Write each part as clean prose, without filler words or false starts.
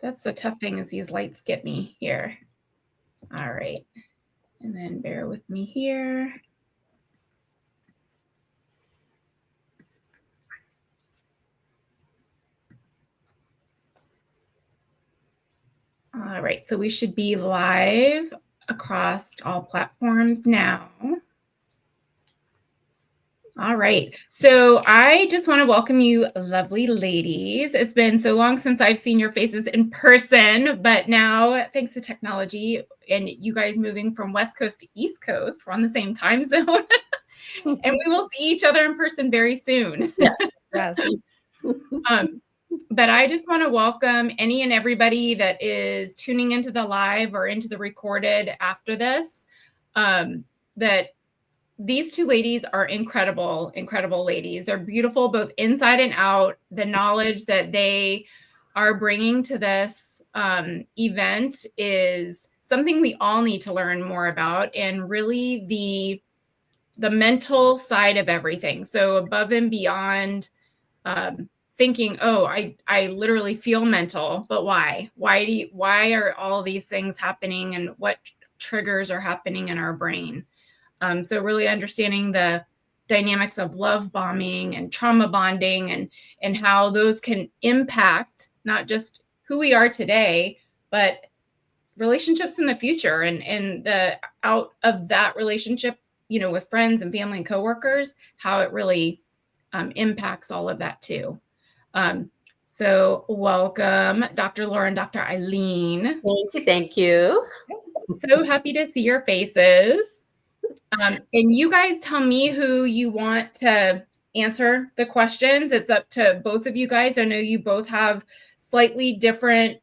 That's the tough thing is these lights get me here. All right. And then bear with me here. All right, so we should be live across all platforms now. All right, so I just want to welcome you, lovely ladies. It's been so long since I've seen your faces in person, but now, thanks to technology and you guys moving from West Coast to East Coast, we're on the same time zone, and we will see each other in person very soon. Yes, yes. But I just want to welcome any and everybody that is tuning into the live or into the recorded after this, that these two ladies are incredible, incredible ladies. They're beautiful, both inside and out. The knowledge that they are bringing to this event is something we all need to learn more about, and really the mental side of everything. So above and beyond thinking, oh, I literally feel mental, but why? Why are all these things happening, and what triggers are happening in our brain? So really understanding the dynamics of love bombing and trauma bonding, and how those can impact not just who we are today, but relationships in the future, and the out of that relationship, with friends and family and coworkers, how it really impacts all of that too. So welcome, Dr. Laura and Dr. Eileen. Thank you. So happy to see your faces. And you guys tell me who you want to answer the questions. It's up to both of you guys. I know you both have slightly different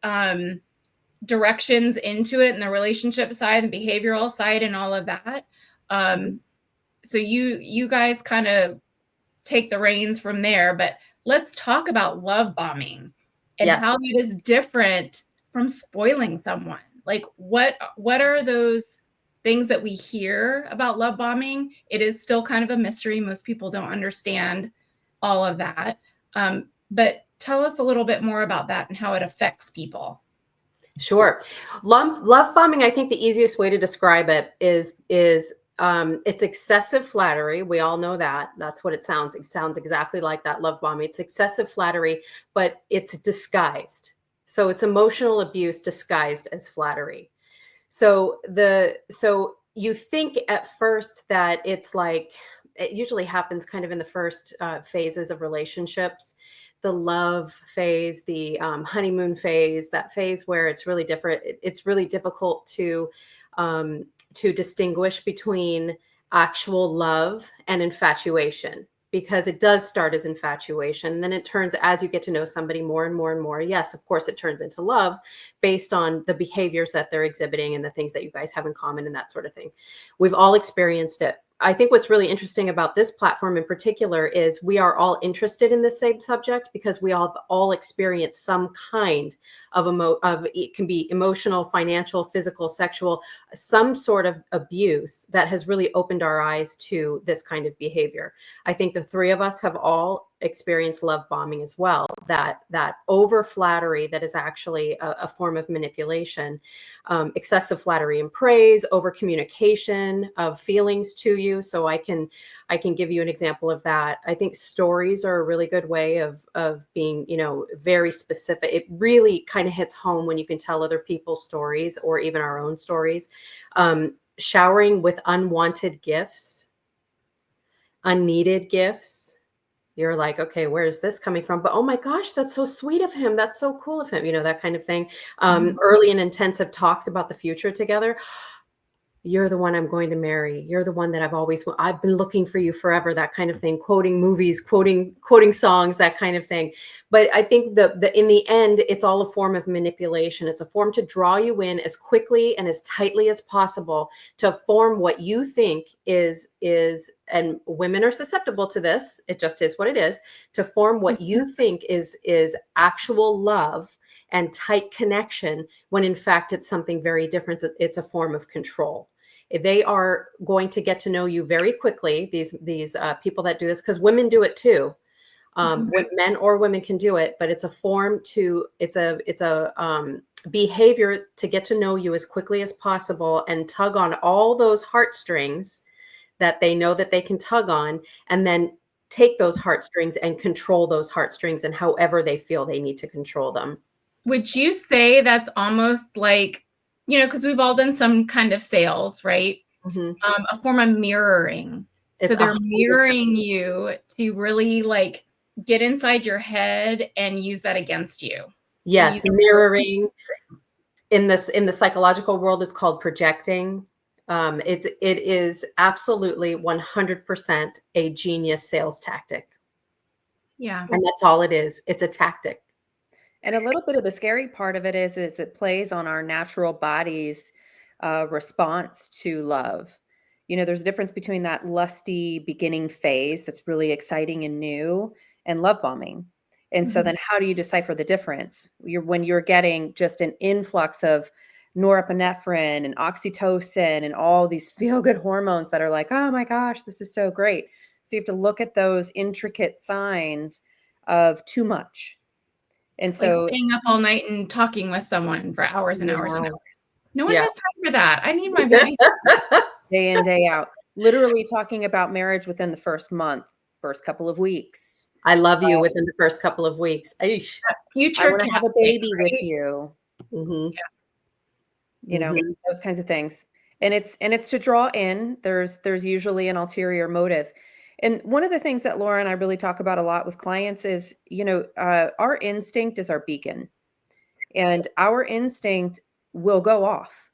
directions into it, and the relationship side and behavioral side and all of that. So you guys kind of take the reins from there, but let's talk about love bombing and how it is different from spoiling someone. Like what are those things that we hear about love bombing? It is still kind of a mystery. Most people don't understand all of that. But tell us a little bit more about that and how it affects people. Sure. Love bombing, I think the easiest way to describe it is it's excessive flattery. We all know that. That's what it sounds. It sounds exactly like that, love bombing. It's excessive flattery, but it's disguised. So it's emotional abuse disguised as flattery. So you think at first that it's like, it usually happens kind of in the first phases of relationships. The love phase, the honeymoon phase, that phase where it's really different. It's really difficult to distinguish between actual love and infatuation, because it does start as infatuation. And then it turns, as you get to know somebody more and more and more, yes, of course, it turns into love based on the behaviors that they're exhibiting and the things that you guys have in common and that sort of thing. We've all experienced it. I think what's really interesting about this platform in particular is we are all interested in the same subject because we all experience some kind of it can be emotional, financial, physical, sexual, some sort of abuse that has really opened our eyes to this kind of behavior. I think the three of us have all experienced love bombing as well, that over flattery that is actually a form of manipulation, excessive flattery and praise, over communication of feelings to you. So I can give you an example of that. I think stories are a really good way of being, very specific. It really kind of hits home when you can tell other people's stories or even our own stories. Showering with unwanted gifts, unneeded gifts. You're like, okay, where is this coming from? But oh my gosh, that's so sweet of him. That's so cool of him. That kind of thing. Early and intensive talks about the future together. You're the one I'm going to marry. You're the one that I've been looking for you forever, that kind of thing. Quoting movies, quoting songs, that kind of thing. But I think in the end, it's all a form of manipulation. It's a form to draw you in as quickly and as tightly as possible to form what you think is, and women are susceptible to this. It just is what it is, to form what you think is actual love and tight connection, when in fact it's something very different. It's a form of control. They are going to get to know you very quickly, these people that do this, because women do it too. Men or women can do it, but it's a behavior to get to know you as quickly as possible and tug on all those heartstrings that they know that they can tug on, and then take those heartstrings and control those heartstrings and however they feel they need to control them. Would you say that's almost like, because we've all done some kind of sales, right? A form of mirroring. So they're mirroring you to really like get inside your head and use that against you. Yes, mirroring. In the psychological world, it's called projecting. It is absolutely 100% a genius sales tactic. Yeah. And that's all it is. It's a tactic. And a little bit of the scary part of it is it plays on our natural body's response to love. There's a difference between that lusty beginning phase that's really exciting and new and love bombing. And so then how do you decipher the difference? When you're getting just an influx of norepinephrine and oxytocin and all these feel-good hormones that are like, oh my gosh, this is so great. So you have to look at those intricate signs of too much. And so like staying up all night and talking with someone for hours and hours and hours. No one has time for that. I need my baby. Day in, day out. Literally talking about marriage within the first month, first couple of weeks. I love you within the first couple of weeks. Future I want to have a baby right? with you. Yeah. Those kinds of things. And it's to draw in. There's usually an ulterior motive. And one of the things that Laura and I really talk about a lot with clients is, our instinct is our beacon, and our instinct will go off.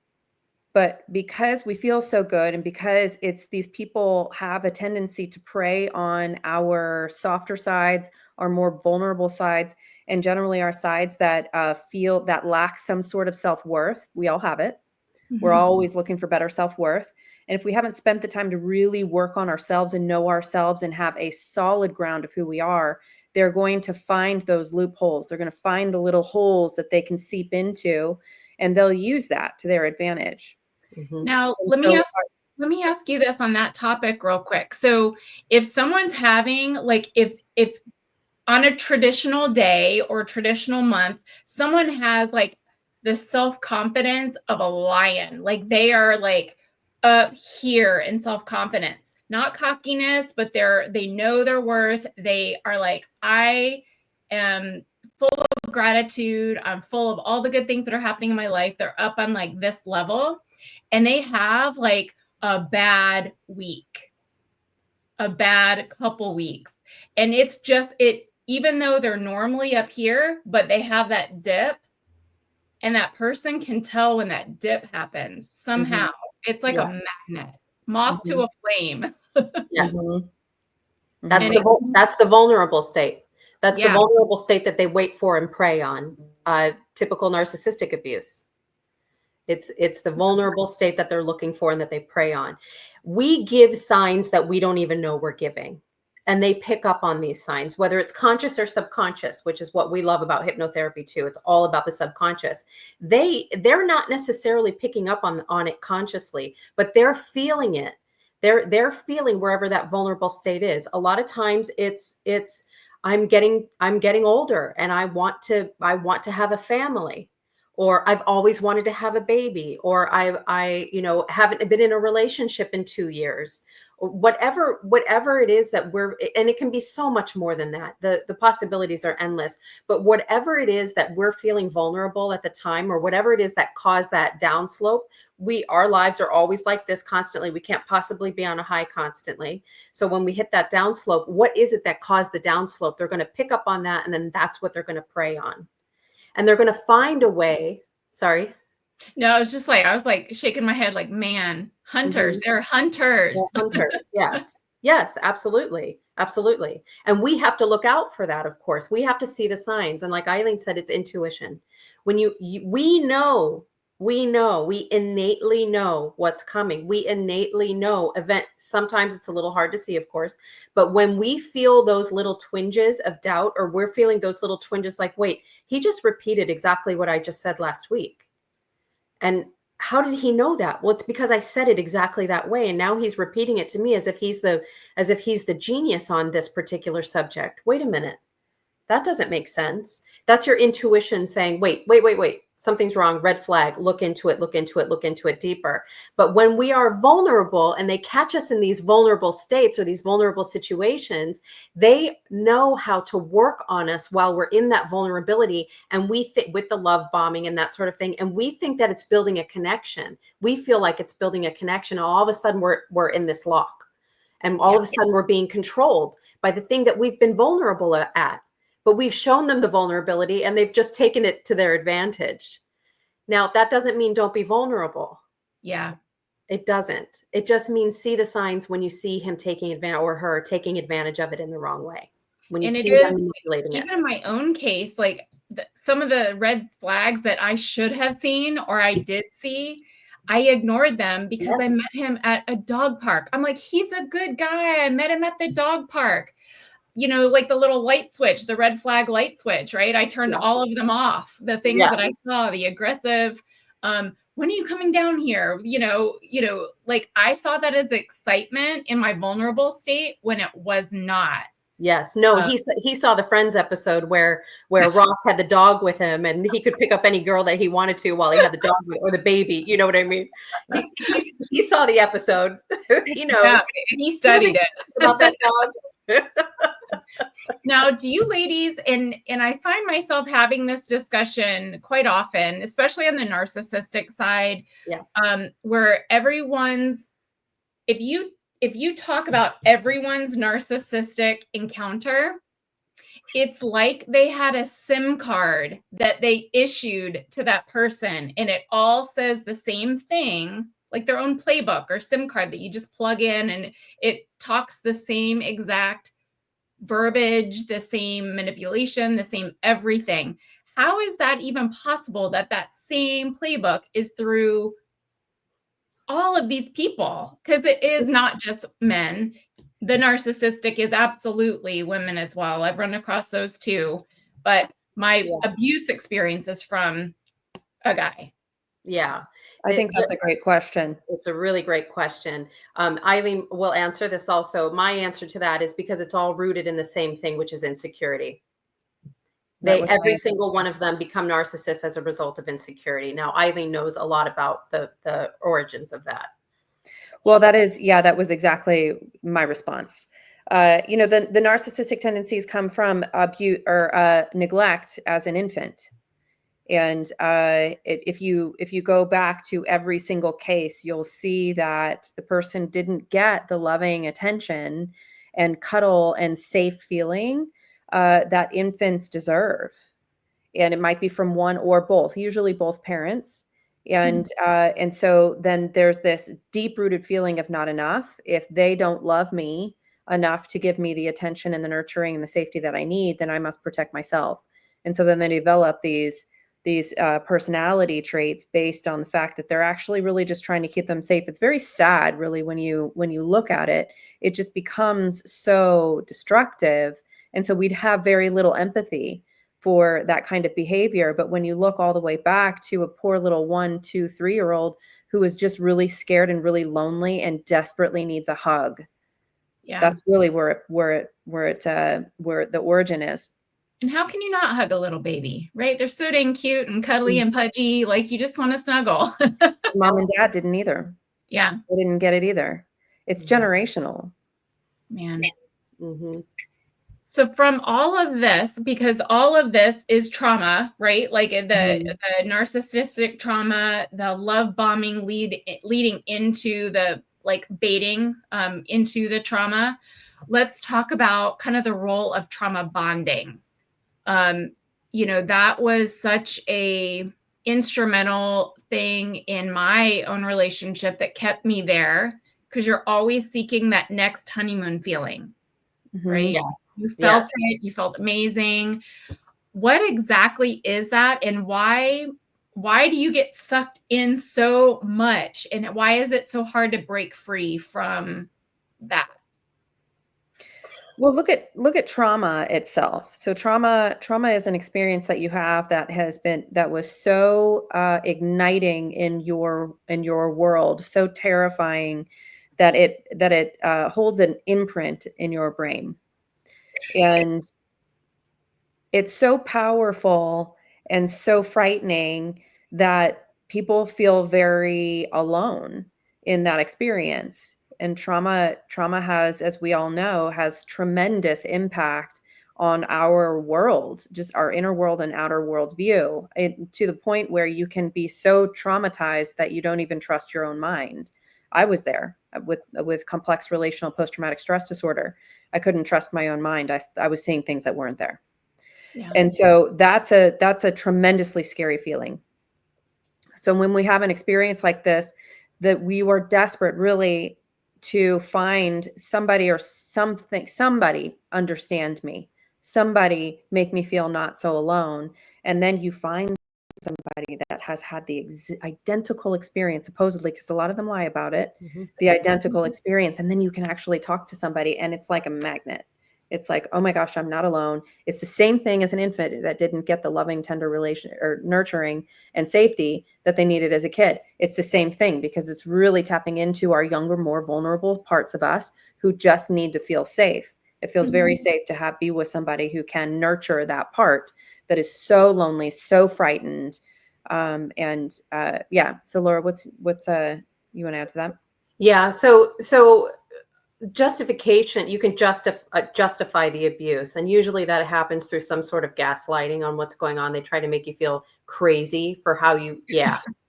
But because we feel so good, and because these people have a tendency to prey on our softer sides, our more vulnerable sides, and generally our sides that feel that lack some sort of self-worth. We all have it. We're always looking for better self-worth. And if we haven't spent the time to really work on ourselves and know ourselves and have a solid ground of who we are, they're going to find those loopholes. They're going to find the little holes that they can seep into, and they'll use that to their advantage. Now, let me ask you this on that topic real quick. So if someone's having, like, if on a traditional day or traditional month, someone has like the self-confidence of a lion, like they are like up here in self-confidence, not cockiness, but they know their worth. They are like, I am full of gratitude. I'm full of all the good things that are happening in my life. They're up on like this level, and they have like a bad week, a bad couple weeks. And it's just even though they're normally up here, but they have that dip, and that person can tell when that dip happens somehow. It's like a magnet, moth to a flame. Yes. That's the vulnerable state. That's the vulnerable state that they wait for and prey on. Typical narcissistic abuse. It's the vulnerable state that they're looking for and that they prey on. We give signs that we don't even know we're giving. And they pick up on these signs, whether it's conscious or subconscious, which is what we love about hypnotherapy too. It's all about the subconscious. They're not necessarily picking up on it consciously, but they're feeling it. They're feeling wherever that vulnerable state is. A lot of times it's I'm getting older and I want to have a family, or I've always wanted to have a baby, or I haven't been in a relationship in 2 years. Whatever it is that and it can be so much more than that. The possibilities are endless, but whatever it is that we're feeling vulnerable at the time, or whatever it is that caused that downslope, our lives are always like this constantly. We can't possibly be on a high constantly. So when we hit that downslope, what is it that caused the downslope? They're going to pick up on that, and then that's what they're going to prey on. And they're going to find a way. Sorry. No, I was like shaking my head like, man, hunters, they're hunters. Yeah, hunters. Yes, absolutely. Absolutely. And we have to look out for that. Of course, we have to see the signs. And like Eileen said, it's intuition. When we innately know what's coming. We innately know sometimes it's a little hard to see, of course, but when we feel those little twinges of doubt, or we're feeling those little twinges like, wait, he just repeated exactly what I just said last week. And how did he know that? Well, it's because I said it exactly that way. And now he's repeating it to me as if he's the genius on this particular subject. Wait a minute. That doesn't make sense. That's your intuition saying, wait. Something's wrong. Red flag. Look into it deeper. But when we are vulnerable and they catch us in these vulnerable states or these vulnerable situations, they know how to work on us while we're in that vulnerability. And we think with the love bombing and that sort of thing. And we think that it's building a connection. We feel like it's building a connection. And all of a sudden we're in this lock. And all of a sudden we're being controlled by the thing that we've been vulnerable at. But we've shown them the vulnerability and they've just taken it to their advantage. Now, that doesn't mean don't be vulnerable. Yeah. It doesn't. It just means see the signs when you see him taking advantage or her taking advantage of it in the wrong way. When you see them manipulating it. Even in my own case, like some of the red flags that I should have seen or I did see, I ignored them because I met him at a dog park. I'm like, he's a good guy. I met him at the dog park. You know, like the little light switch, the red flag light switch, right? I turned all of them off. The things that I saw, the aggressive, when are you coming down here? You know, like I saw that as excitement in my vulnerable state when it was not. Yes. No, he saw the Friends episode where Ross had the dog with him and he could pick up any girl that he wanted to while he had the dog or the baby. You know what I mean? He saw the episode. He knows. Yeah, and he studied it. About that dog. Now, do you ladies, and I find myself having this discussion quite often, especially on the narcissistic side, where if you talk about everyone's narcissistic encounter, it's like they had a SIM card that they issued to that person, and it all says the same thing, like their own playbook or SIM card that you just plug in, and it talks the same exact verbiage, the same manipulation, the same everything. How is that even possible that that same playbook is through all of these people? Because it is not just men. The narcissistic is absolutely women as well. I've run across those too. But my abuse experience is from a guy. Yeah. I think that's a great question. It's a really great question. Eileen will answer this also. My answer to that is because it's all rooted in the same thing, which is insecurity. Every single one of them become narcissists as a result of insecurity. Now, Eileen knows a lot about the origins of that. Well, that was exactly my response. The narcissistic tendencies come from abuse or neglect as an infant. And if you go back to every single case, you'll see that the person didn't get the loving attention and cuddle and safe feeling that infants deserve. And it might be from one or both, usually both parents. And so then there's this deep-rooted feeling of not enough. If they don't love me enough to give me the attention and the nurturing and the safety that I need, then I must protect myself. And so then they develop these personality traits based on the fact that they're actually really just trying to keep them safe. It's very sad, really, when you look at it. It just becomes so destructive. And so we'd have very little empathy for that kind of behavior. But when you look all the way back to a poor little 1, 2, 3-year-old who is just really scared and really lonely and desperately needs a hug, that's really where the origin is. And how can you not hug a little baby, right? They're so dang cute and cuddly and pudgy. Like you just want to snuggle. Mom and dad didn't either. Yeah. They didn't get it either. It's generational. Man. Mm-hmm. So from all of this, because all of this is trauma, right? Like the narcissistic trauma, the love bombing leading into the like baiting into the trauma. Let's talk about kind of the role of trauma bonding. That was such a instrumental thing in my own relationship that kept me there, because you're always seeking that next honeymoon feeling, right? Yes. You felt it, you felt amazing. What exactly is that? And why do you get sucked in so much? And why is it so hard to break free from that? Well, look at trauma itself. So trauma is an experience that you have that was so igniting in your world, so terrifying that it holds an imprint in your brain, and it's so powerful and so frightening that people feel very alone in that experience. And trauma has, as we all know, has tremendous impact on our world, just our inner world and outer world view, to the point where you can be so traumatized that you don't even trust your own mind. I was there with complex relational post-traumatic stress disorder. I couldn't trust my own mind. I was seeing things that weren't there. Yeah. And so that's a tremendously scary feeling. So when we have an experience like this, that we were desperate really to find somebody or something, somebody understand me, somebody make me feel not so alone. And then you find somebody that has had the identical experience, supposedly, because a lot of them lie about it, the identical experience. And then you can actually talk to somebody and it's like a magnet. It's like, oh my gosh, I'm not alone. It's the same thing as an infant that didn't get the loving, tender relation or nurturing and safety that they needed as a kid. It's the same thing because it's really tapping into our younger, more vulnerable parts of us who just need to feel safe. It feels very safe to be with somebody who can nurture that part that is so lonely, so frightened. Yeah. So Laura, what's you want to add to that? Yeah. So justification, you can justify the abuse, and usually that happens through some sort of gaslighting on what's going on. They try to make you feel crazy for how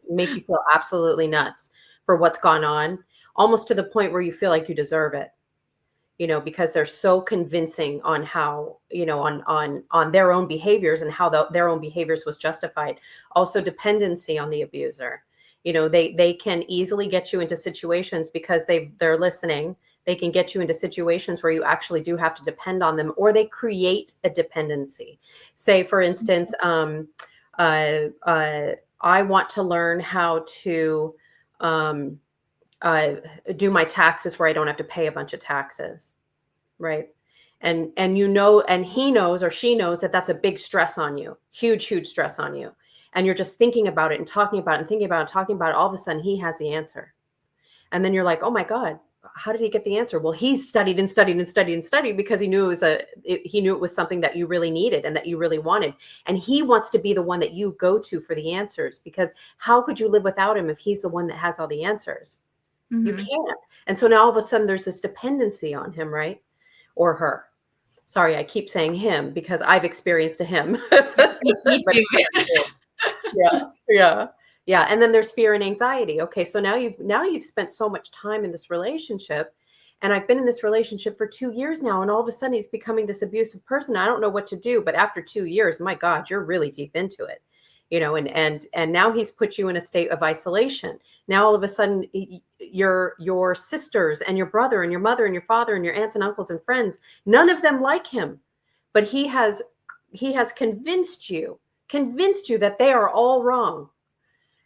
make you feel absolutely nuts for what's gone on, almost to the point where you feel like you deserve it, because they're so convincing on how, on their own behaviors and how their own behaviors was justified. Also dependency on the abuser. They can easily get you into situations because they're listening. They can get you into situations where you actually do have to depend on them, or they create a dependency. Say, for instance, I want to learn how to do my taxes where I don't have to pay a bunch of taxes, right? And he knows or she knows that that's a big stress on you, huge stress on you. And you're just thinking about it and talking about it and thinking about it and talking about it. All of a sudden, he has the answer. And then you're like, oh my God, how did he get the answer? Well, he studied and studied and studied and studied because he knew it was something that you really needed and that you really wanted. And he wants to be the one that you go to for the answers, because how could you live without him if he's the one that has all the answers? You can't. And so now all of a sudden there's this dependency on him, right? Or her. Sorry, I keep saying him because I've experienced a him. Me too. Yeah. And then there's fear and anxiety. Okay, so now you've spent so much time in this relationship, and I've been in this relationship for 2 years now, and all of a sudden he's becoming this abusive person. I don't know what to do, but after 2 years, my God, you're really deep into it, and now he's put you in a state of isolation. Now all of a sudden your sisters and your brother and your mother and your father and your aunts and uncles and friends, none of them like him, but he has convinced you that they are all wrong.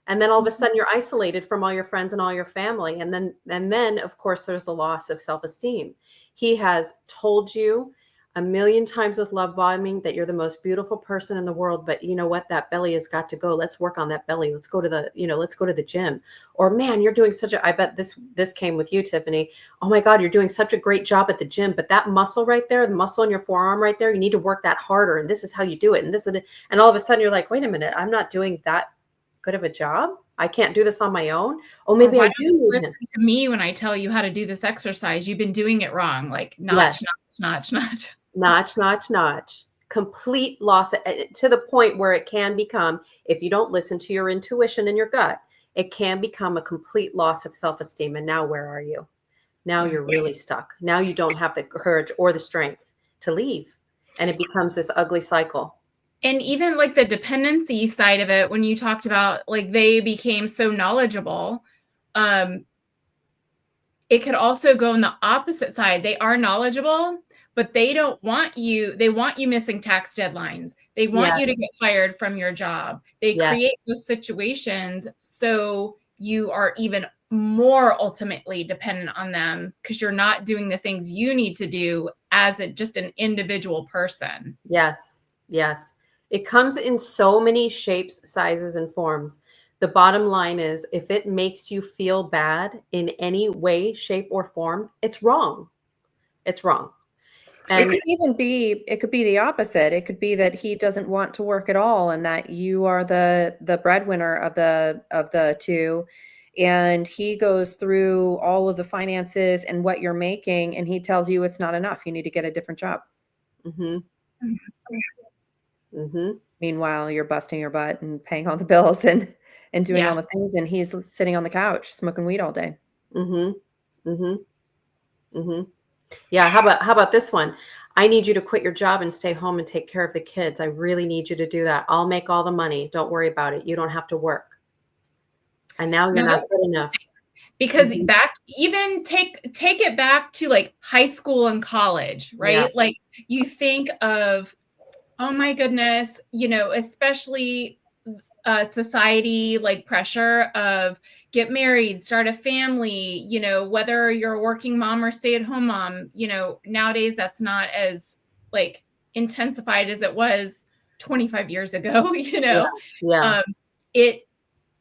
And then all of a sudden you're isolated from all your friends and all your family. And then of course there's the loss of self-esteem. He has told you a million times with love bombing that you're the most beautiful person in the world, but you know what? That belly has got to go. Let's work on that belly. Let's go to the gym. Or man, you're doing I bet this came with you, Tiffany. Oh my God, you're doing such a great job at the gym, but that muscle right there, the muscle in your forearm right there, you need to work that harder. And this is how you do it. And all of a sudden you're like, wait a minute, I'm not doing that good of a job. I can't do this on my own. Oh, maybe I do need him. To me, when I tell you how to do this exercise, you've been doing it wrong. Like notch, notch. Complete loss, to the point where it can become, if you don't listen to your intuition and your gut, it can become a complete loss of self-esteem. And now where are you? Now you're really stuck. Now you don't have the courage or the strength to leave. And it becomes this ugly cycle. And even like the dependency side of it, when you talked about like they became so knowledgeable, it could also go on the opposite side. They are knowledgeable, but they don't want you. They want you missing tax deadlines. They want you to get fired from your job. They create those situations so you are even more ultimately dependent on them because you're not doing the things you need to do as just an individual person. Yes. Yes. It comes in so many shapes, sizes, and forms. The bottom line is, if it makes you feel bad in any way, shape, or form, it's wrong. It's wrong. And It could be the opposite. It could be that he doesn't want to work at all and that you are the breadwinner of the two, and he goes through all of the finances and what you're making, and he tells you it's not enough. You need to get a different job. mm-hmm. Mm-hmm. Meanwhile, you're busting your butt and paying all the bills and doing all the things, and he's sitting on the couch smoking weed all day. Mm-hmm. Mm-hmm. Mm-hmm. Yeah. How about this one? I need you to quit your job and stay home and take care of the kids. I really need you to do that. I'll make all the money. Don't worry about it. You don't have to work. And now you're not good enough. Because back, even take it back to like high school and college, right? Yeah. Like you think of, oh my goodness, you know, especially society like pressure of get married, start a family, you know, whether you're a working mom or stay-at-home mom, you know, nowadays that's not as like intensified as it was 25 years ago, you know. Yeah. It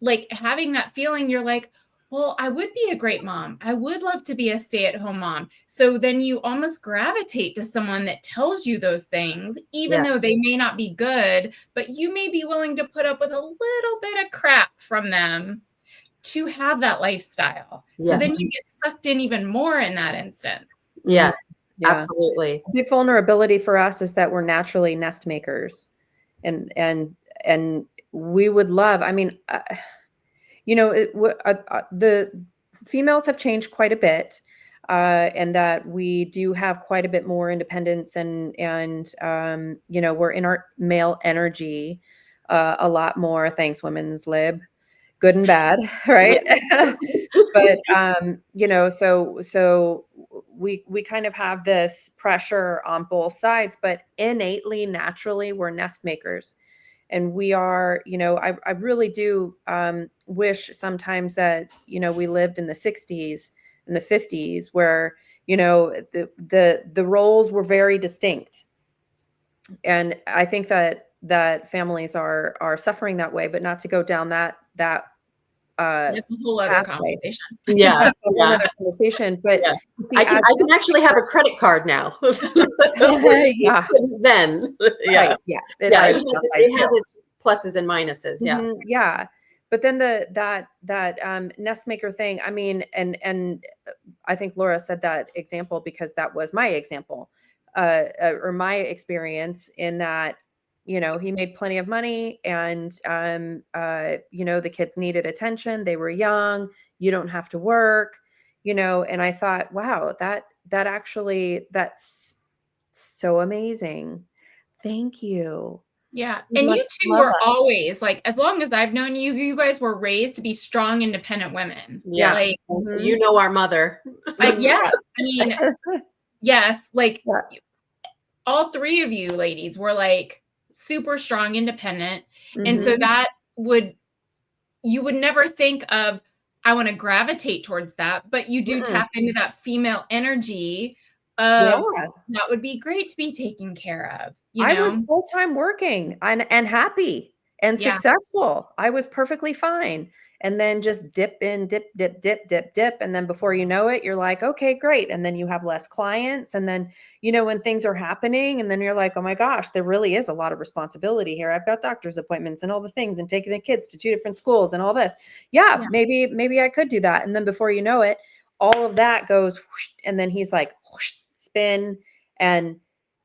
like having that feeling, you're like, well, I would be a great mom. I would love to be a stay-at-home mom. So then you almost gravitate to someone that tells you those things, even though they may not be good, but you may be willing to put up with a little bit of crap from them to have that lifestyle. So then you get sucked in even more in that instance. Yes, absolutely. The big vulnerability for us is that we're naturally nest makers, and we would love, I mean, you know, the females have changed quite a bit, and that we do have quite a bit more independence, and you know, we're in our male energy a lot more. Thanks, women's lib, good and bad, right? But you know, so we kind of have this pressure on both sides, but innately, naturally, we're nest makers. And we are, you know, I really do wish sometimes that, you know, we lived in the 60s and the 50s where, you know, the roles were very distinct. And I think that families are suffering that way, but not to go down that that's a whole other pathway. conversation. Yeah. That's a whole other conversation. But see, I can actually have a credit card now. Yeah. Then. Yeah. Right. Yeah. It has its pluses and minuses. Yeah. Mm-hmm. Yeah. But then that nest maker thing, I mean, and I think Laura said that example because that was my example, or my experience, in that, you know, he made plenty of money, and you know, the kids needed attention. They were young. You don't have to work, you know. And I thought, wow, that actually, that's so amazing. Thank you. Yeah. And you two were always like, as long as I've known you, you guys were raised to be strong, independent women. Yeah. Like, you know, our mother. Yes. I mean, yes. Like all three of you ladies were like super strong, independent. And so that you would never think of, I want to gravitate towards that, but you do tap into that female energy of that would be great to be taken care of. You know? I was full-time working and happy and successful. I was perfectly fine. And then just dip in, dip. And then before you know it, you're like, okay, great. And then you have less clients. And then, you know, when things are happening, and then you're like, oh my gosh, there really is a lot of responsibility here. I've got doctor's appointments and all the things, and taking the kids to 2 different schools and all this. Yeah. Maybe I could do that. And then before you know it, all of that goes whoosh, and then he's like, whoosh, spin, and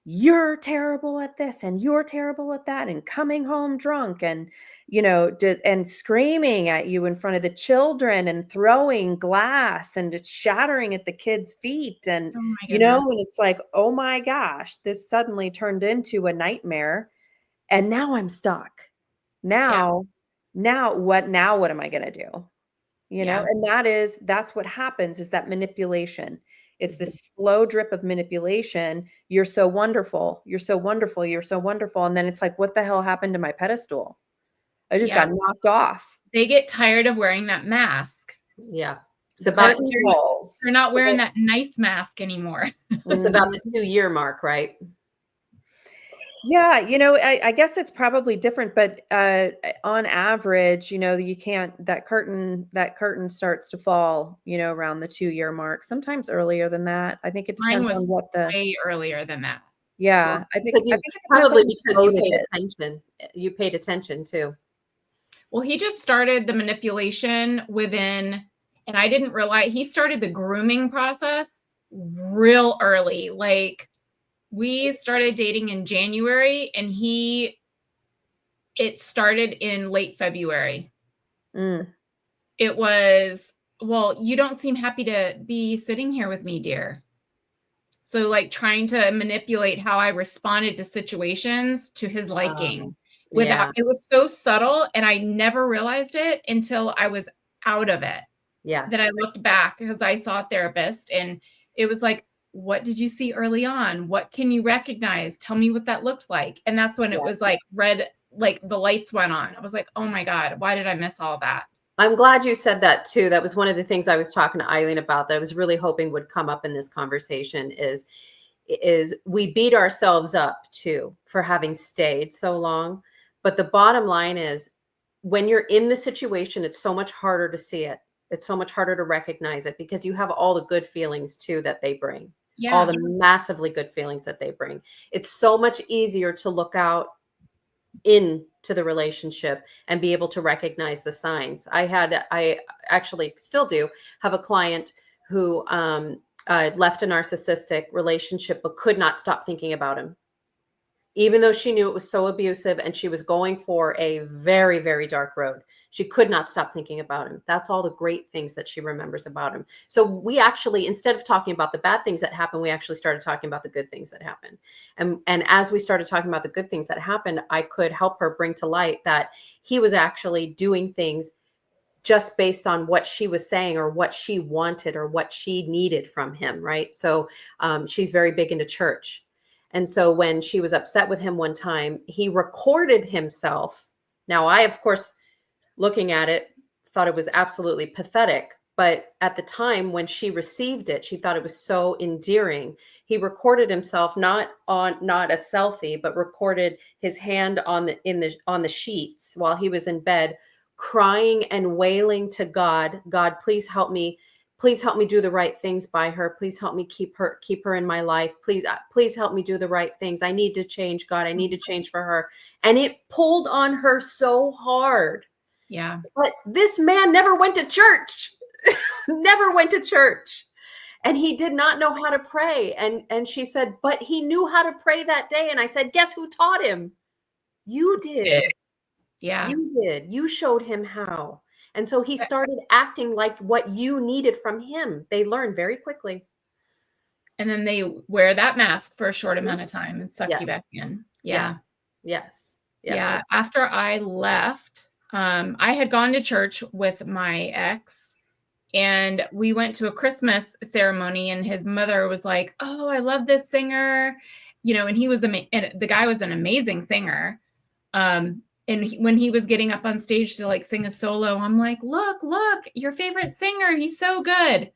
you're terrible at this and you're terrible at that, and coming home drunk, and, you know, and screaming at you in front of the children, and throwing glass and it's shattering at the kids' feet. And, you know, and it's like, oh my gosh, this suddenly turned into a nightmare. And now I'm stuck. Now what am I going to do? You know, and that's what happens, is that manipulation. It's this slow drip of manipulation. You're so wonderful. You're so wonderful. You're so wonderful. And then it's like, what the hell happened to my pedestal? I just got knocked off. They get tired of wearing that mask. Yeah. It's about Curtains, walls. They're not wearing that nice mask anymore. it's about the 2-year mark, right? Yeah, I guess it's probably different, but on average, you can't that curtain starts to fall, around the 2-year mark. Sometimes earlier than that. I think it Mine depends was on what the way earlier than that. yeah. I think Because it depends on probably what the because you motive paid is. attention. You paid attention too. Well, he just started the manipulation within, and I didn't realize he started the grooming process real early. Like we started dating in January and it started in late February. Mm. It was, well, you don't seem happy to be sitting here with me, dear. So like trying to manipulate how I responded to situations to his liking without, Yeah. it was so subtle and I never realized it until I was out of it. Yeah. Then I looked back because I saw a therapist and it was like, what did you see early on? What can you recognize? Tell me what that looked like. And that's when it was like red, like the lights went on. I was like, oh my God, why did I miss all that? I'm glad you said that too. That was one of the things I was talking to Eileen about that I was really hoping would come up in this conversation is we beat ourselves up too for having stayed so long. But the bottom line is when you're in the situation, it's so much harder to see it. It's so much harder to recognize it because you have all the good feelings too that they bring. Yeah. All the massively good feelings that they bring. It's so much easier to look out into the relationship and be able to recognize the signs. I actually still do have a client who left a narcissistic relationship but could not stop thinking about him, even though she knew it was so abusive and she was going for a very, very dark road. She could not stop thinking about him. That's all the great things that she remembers about him. So we actually, instead of talking about the bad things that happened, we actually started talking about the good things that happened. And as we started talking about the good things that happened, I could help her bring to light that he was actually doing things just based on what she was saying or what she wanted or what she needed from him, right? So she's very big into church. And so when she was upset with him one time, he recorded himself. Now, I, of course, looking at it, thought it was absolutely pathetic. But at the time when she received it, she thought it was so endearing. He recorded himself not a selfie, but recorded his hand on the sheets while he was in bed, crying and wailing to God, God, please help me. Please help me do the right things by her. Please help me keep her in my life. Please help me do the right things. I need to change, God. I need to change for her. And it pulled on her so hard. Yeah. But this man never went to church, never went to church. And he did not know how to pray. And she said, but he knew how to pray that day. And I said, guess who taught him? You did. Yeah. You did. You showed him how. And so he started acting like what you needed from him. They learn very quickly. And then they wear that mask for a short amount of time and suck you back in. Yeah. Yes. Yeah. After I left, I had gone to church with my ex and we went to a Christmas ceremony and his mother was like, oh, I love this singer, and he was, and the guy was an amazing singer. And when he was getting up on stage to like sing a solo, I'm like, look, your favorite singer. He's so good.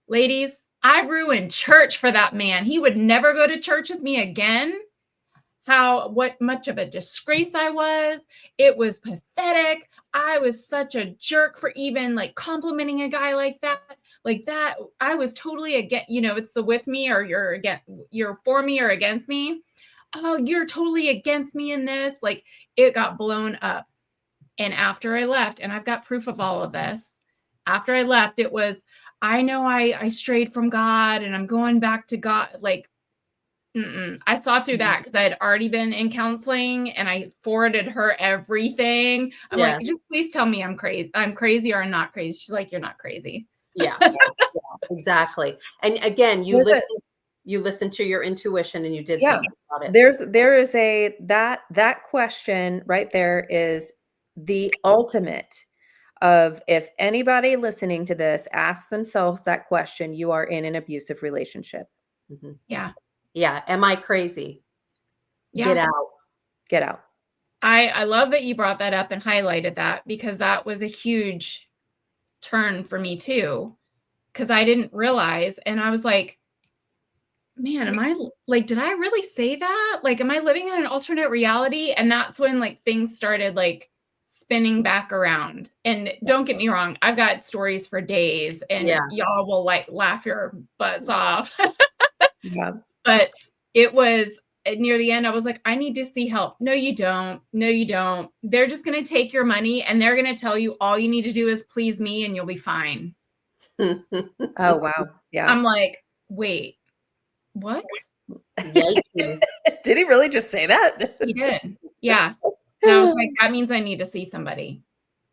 Ladies, I ruined church for that man. He would never go to church with me again. What much of a disgrace I was. It was pathetic. I was such a jerk for even like complimenting a guy like that. Like that, I was totally against, it's the with me or you're for me or against me. Oh, you're totally against me in this. Like it got blown up. And after I left, and I've got proof of all of this, after I left, it was, I know I strayed from God and I'm going back to God. Like, I saw through that because I had already been in counseling and I forwarded her everything. I'm like, just please tell me I'm crazy. I'm crazy or I'm not crazy. She's like, you're not crazy. Yeah, exactly. And again, you listen to your intuition and you did something about it. There is that question right there is the ultimate of if anybody listening to this asks themselves that question, you are in an abusive relationship. Mm-hmm. Yeah. Yeah. Am I crazy? Yeah. Get out. Get out. I love that you brought that up and highlighted that because that was a huge turn for me too, because I didn't realize. And I was like, man, am I like, did I really say that? Like, am I living in an alternate reality? And that's when like things started like spinning back around. And don't get me wrong, I've got stories for days and y'all will like laugh your butts off. Yeah. But it was near the end, I was like, I need to see help. No, you don't. No, you don't. They're just going to take your money and they're going to tell you all you need to do is please me and you'll be fine. Oh, wow. Yeah. I'm like, wait, what? Did he really just say that? He did. Yeah. And I was like, that means I need to see somebody.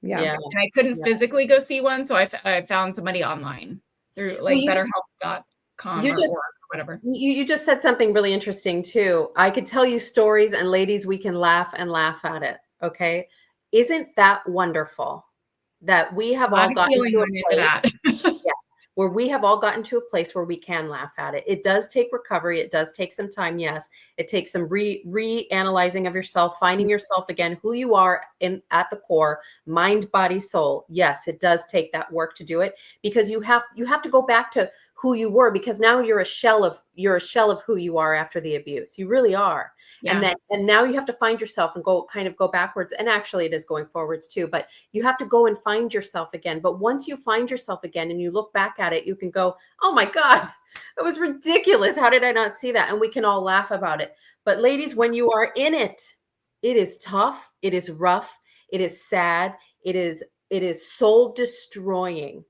Yeah. And I couldn't physically go see one. So I found somebody online through like betterhelp.com or whatever. You just said something really interesting too. I could tell you stories, and ladies, we can laugh and laugh at it. Okay. Isn't that wonderful that we have all gotten to a place where we have all gotten to a place where we can laugh at it? It does take recovery. It does take some time. Yes. It takes some reanalyzing of yourself, finding yourself again, who you are at the core, mind, body, soul. Yes, it does take that work to do it, because you have to go back to who you were, because now you're a shell of who you are after the abuse. You really are. Yeah. And now you have to find yourself and go backwards. And actually it is going forwards too, but you have to go and find yourself again. But once you find yourself again and you look back at it, you can go, oh my God, that was ridiculous. How did I not see that? And we can all laugh about it. But ladies, when you are in it, it is tough. It is rough. It is sad. It is soul destroying,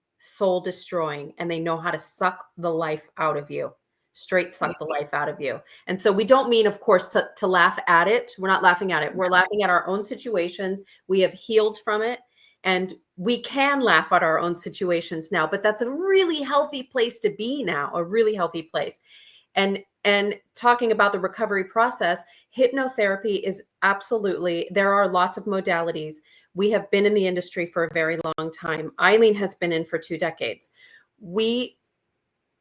and they know how to suck the life out of you. Straight suck the life out of you. And so we don't mean, of course, to laugh at it. We're not laughing at it. We're laughing at our own situations. We have healed from it, and we can laugh at our own situations now, but that's a really healthy place to be now, a really healthy place. And talking about the recovery process, hypnotherapy is absolutely, there are lots of modalities. We have been in the industry for a very long time. Eileen has been in for 2 decades. We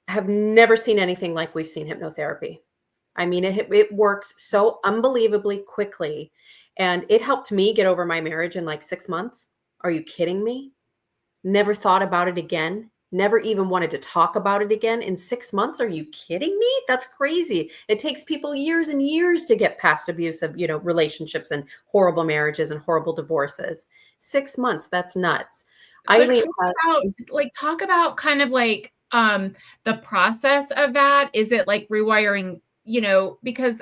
have never seen anything like we've seen hypnotherapy. I mean, it works so unbelievably quickly. And it helped me get over my marriage in like 6 months. Are you kidding me? Never thought about it again. Never even wanted to talk about it again in 6 months. Are you kidding me? That's crazy. It takes people years and years to get past abusive, relationships and horrible marriages and horrible divorces. 6 months. That's nuts. So talk about kind of like the process of that. Is it like rewiring, because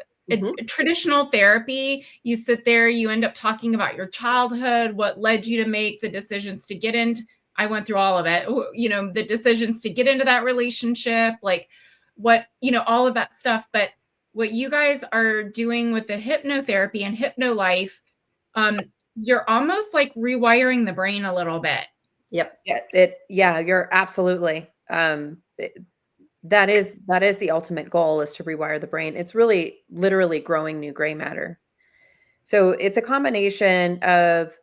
traditional therapy, you sit there, you end up talking about your childhood, what led you to make the decisions to get into, I went through all of it, the decisions to get into that relationship, like what, all of that stuff. But what you guys are doing with the hypnotherapy and HypnoLife, you're almost like rewiring the brain a little bit. Yep. Yeah, you're absolutely. That is the ultimate goal, is to rewire the brain. It's really literally growing new gray matter. So it's a combination of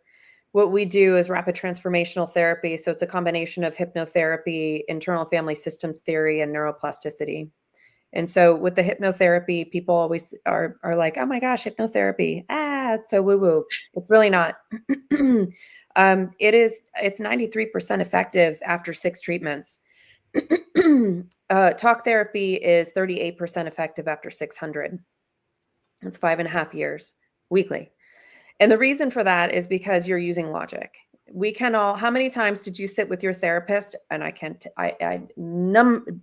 what we do is rapid transformational therapy. So it's a combination of hypnotherapy, internal family systems theory, and neuroplasticity. And so with the hypnotherapy, people always are like, oh my gosh, hypnotherapy. It's so woo-woo. It's really not. It's 93% effective after 6 treatments. Talk therapy is 38% effective after 600. It's 5.5 years weekly. And the reason for that is because you're using logic. We can all, how many times did you sit with your therapist? And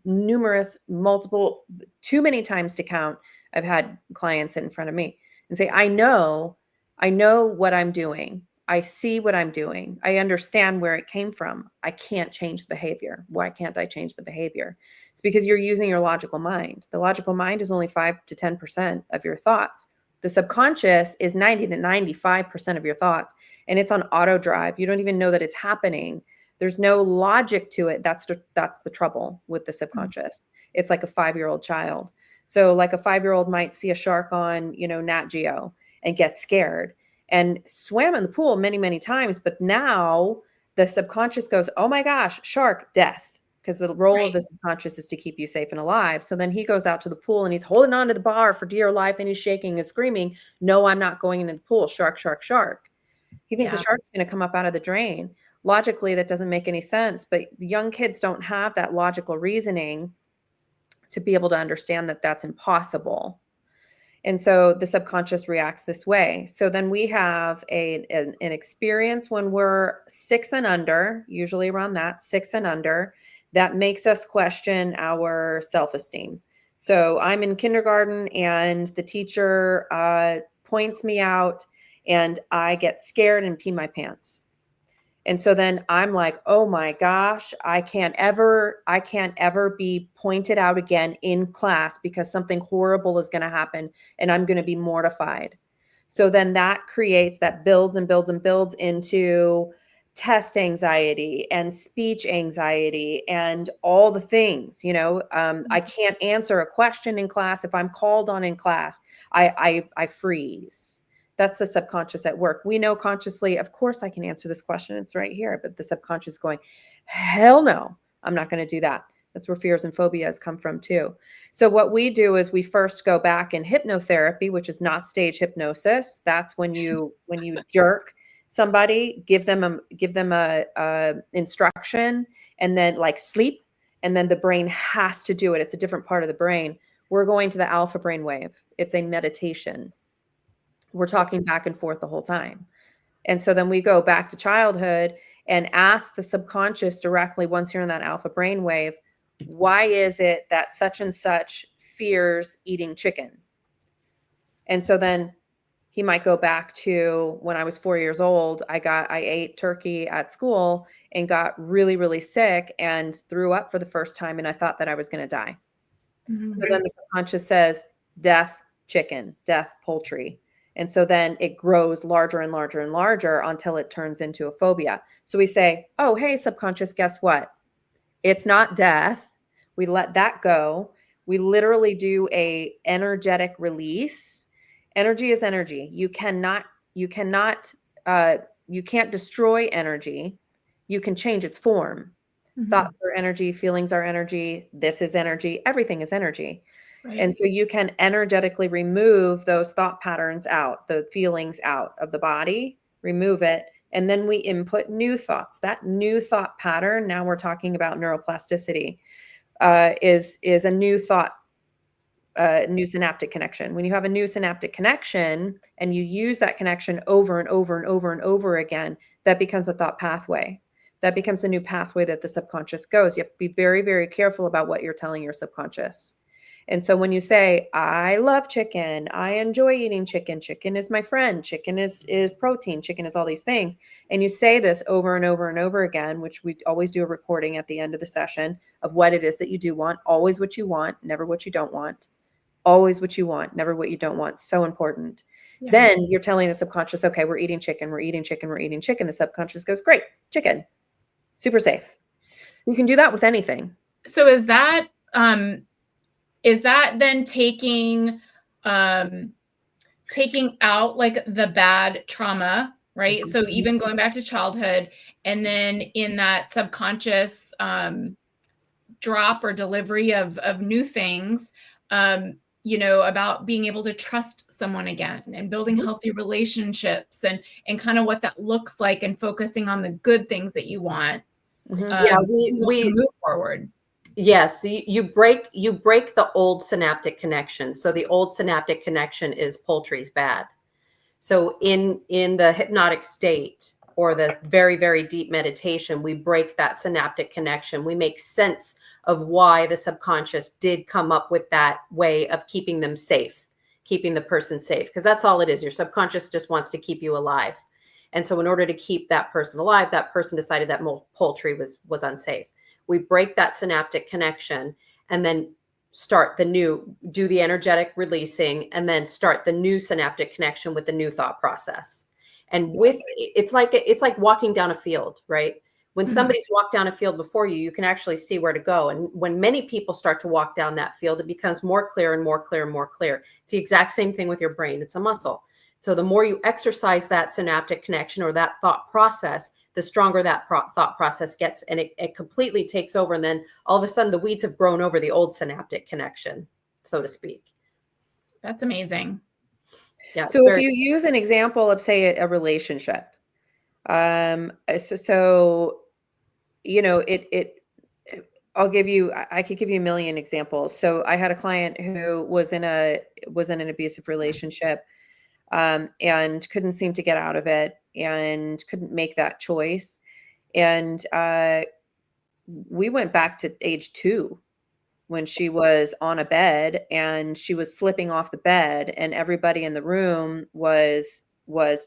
numerous, multiple, too many times to count. I've had clients sit in front of me and say, I know what I'm doing. I see what I'm doing. I understand where it came from. I can't change the behavior. Why can't I change the behavior? It's because you're using your logical mind. The logical mind is only 5 to 10% of your thoughts. The subconscious is 90 to 95% of your thoughts, and it's on auto drive. You don't even know that it's happening. There's no logic to it. That's the trouble with the subconscious. It's like a 5-year-old child. So like a 5-year-old might see a shark on, Nat Geo and get scared and swam in the pool many, many times. But now the subconscious goes, oh my gosh, shark, death. Because the role of the subconscious is to keep you safe and alive. So then he goes out to the pool and he's holding on to the bar for dear life and he's shaking and screaming, no, I'm not going into the pool. Shark, shark, shark. He thinks the shark's going to come up out of the drain. logically, that doesn't make any sense. But young kids don't have that logical reasoning to be able to understand that that's impossible. And so the subconscious reacts this way. So then we have an experience when we're 6 and under, usually around that 6 and under, that makes us question our self-esteem. So I'm in kindergarten and the teacher points me out and I get scared and pee my pants. And so then I'm like, oh my gosh, I can't ever be pointed out again in class because something horrible is going to happen and I'm going to be mortified. So then that builds and builds and builds into test anxiety and speech anxiety and all the things, I can't answer a question in class. If I'm called on in class, I freeze. That's the subconscious at work. We know consciously, of course, I can answer this question. It's right here. But the subconscious going, hell no, I'm not going to do that. That's where fears and phobias come from too. So what we do is we first go back in hypnotherapy, which is not stage hypnosis. That's when you jerk somebody, give them a instruction, and then like sleep, and then the brain has to do it. It's a different part of the brain. We're going to the alpha brain wave. It's a meditation. We're talking back and forth the whole time. And so then we go back to childhood and ask the subconscious directly, once you're in that alpha brainwave, why is it that such and such fears eating chicken? And so then he might go back to when I was 4 years old, I ate turkey at school and got really, really sick and threw up for the first time. And I thought that I was going to die. Mm-hmm. So then the subconscious says, death, chicken, death, poultry. And so then it grows larger and larger and larger until it turns into a phobia. So we say, oh, hey, subconscious, guess what? It's not death. We let that go. We literally do a energetic release. Energy is energy. You can't destroy energy. You can change its form. Mm-hmm. Thoughts are energy, feelings are energy. This is energy. Everything is energy. Right. And so you can energetically remove those thought patterns out, the feelings out of the body, remove it. And then we input new thoughts. That new thought pattern, now we're talking about neuroplasticity, is a new thought, new synaptic connection. When you have a new synaptic connection and you use that connection over and over and over and over again, that becomes a thought pathway. That becomes the new pathway that the subconscious goes. You have to be very, very careful about what you're telling your subconscious. And so when you say, I love chicken, I enjoy eating chicken, chicken is my friend, chicken is protein, chicken is all these things. And you say this over and over and over again, which we always do a recording at the end of the session of what it is that you do want, always what you want, never what you don't want, always what you want, never what you don't want. So important. Yeah. Then you're telling the subconscious, okay, we're eating chicken, we're eating chicken, we're eating chicken. The subconscious goes, great, chicken, super safe. You can do that with anything. So is that then taking out like the bad trauma, right? Mm-hmm. So even going back to childhood, and then in that subconscious drop or delivery of new things, about being able to trust someone again and building mm-hmm. healthy relationships and kind of what that looks like and focusing on the good things that you want. Mm-hmm. We move forward. Yes, you break the old synaptic connection. So the old synaptic connection is poultry's bad. So in the hypnotic state or the very, very deep meditation, we break that synaptic connection. We make sense of why the subconscious did come up with that way of keeping them safe, keeping the person safe, because that's all it is. Your subconscious just wants to keep you alive. And so in order to keep that person alive, that person decided that poultry was unsafe. We break that synaptic connection and then do the energetic releasing and then start the new synaptic connection with the new thought process. And it's like walking down a field, right? When mm-hmm. somebody's walked down a field before you, you can actually see where to go. And when many people start to walk down that field, it becomes more clear and more clear and more clear. It's the exact same thing with your brain. It's a muscle. So the more you exercise that synaptic connection or that thought process, the stronger that thought process gets, and it completely takes over. And then all of a sudden the weeds have grown over the old synaptic connection, so to speak. That's amazing. Yeah. So if you use an example of, say, a relationship, So, I could give you a million examples. So I had a client who was in an abusive relationship, and couldn't seem to get out of it and couldn't make that choice. And we went back to age 2 when she was on a bed and she was slipping off the bed, and everybody in the room was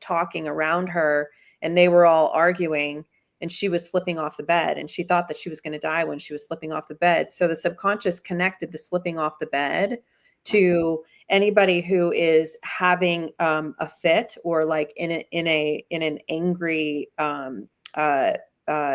talking around her, and they were all arguing, and she was slipping off the bed, and she thought that she was going to die when she was slipping off the bed. So the subconscious connected the slipping off the bed to anybody who is having a fit, or like in an angry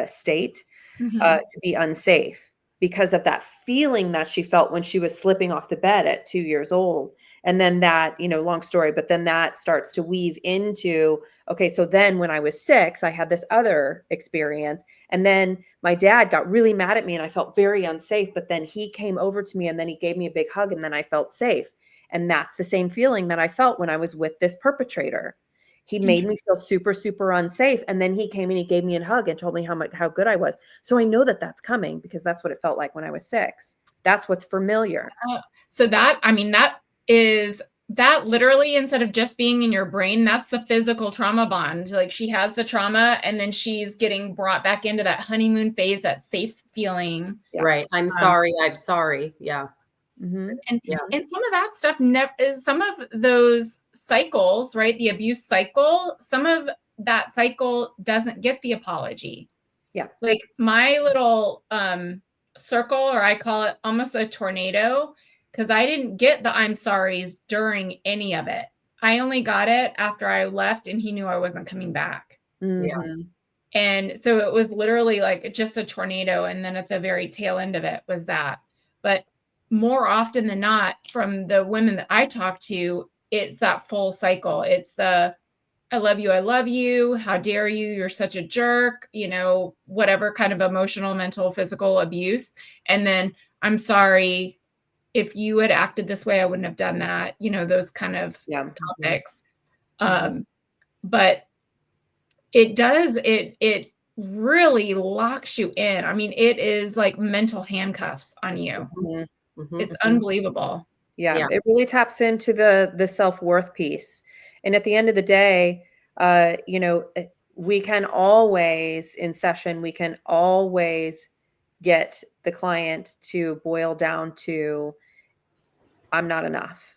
state, to be unsafe, because of that feeling that she felt when she was slipping off the bed at 2 years old. And then that, long story, but then that starts to weave into, okay, so then when I was 6, I had this other experience. And then my dad got really mad at me and I felt very unsafe. But then he came over to me and then he gave me a big hug and then I felt safe. And that's the same feeling that I felt when I was with this perpetrator. He made me feel super, super unsafe. And then he came and he gave me a hug and told me how good I was. So I know that that's coming because that's what it felt like when I was 6. That's what's familiar. So that is that literally, instead of just being in your brain, that's the physical trauma bond. Like she has the trauma and then she's getting brought back into that honeymoon phase, that safe feeling. Yeah. Right. I'm sorry. Yeah. Mm-hmm. And some of that stuff, some of those cycles, right? The abuse cycle, some of that cycle doesn't get the apology. Yeah. Like my little circle, or I call it almost a tornado, because I didn't get the I'm sorries during any of it. I only got it after I left and he knew I wasn't coming back. Mm-hmm. Yeah. And so it was literally like just a tornado. And then at the very tail end of it was that. But more often than not, from the women that I talk to, it's that full cycle. It's the, I love you. How dare you? You're such a jerk, whatever kind of emotional, mental, physical abuse. And then I'm sorry, if you had acted this way, I wouldn't have done that, those kind of topics. But it really locks you in. I mean, it is like mental handcuffs on you. It's unbelievable. Yeah. It really taps into the self-worth piece. And at the end of the day, we can always, in session, we can always get the client to boil down to, I'm not enough.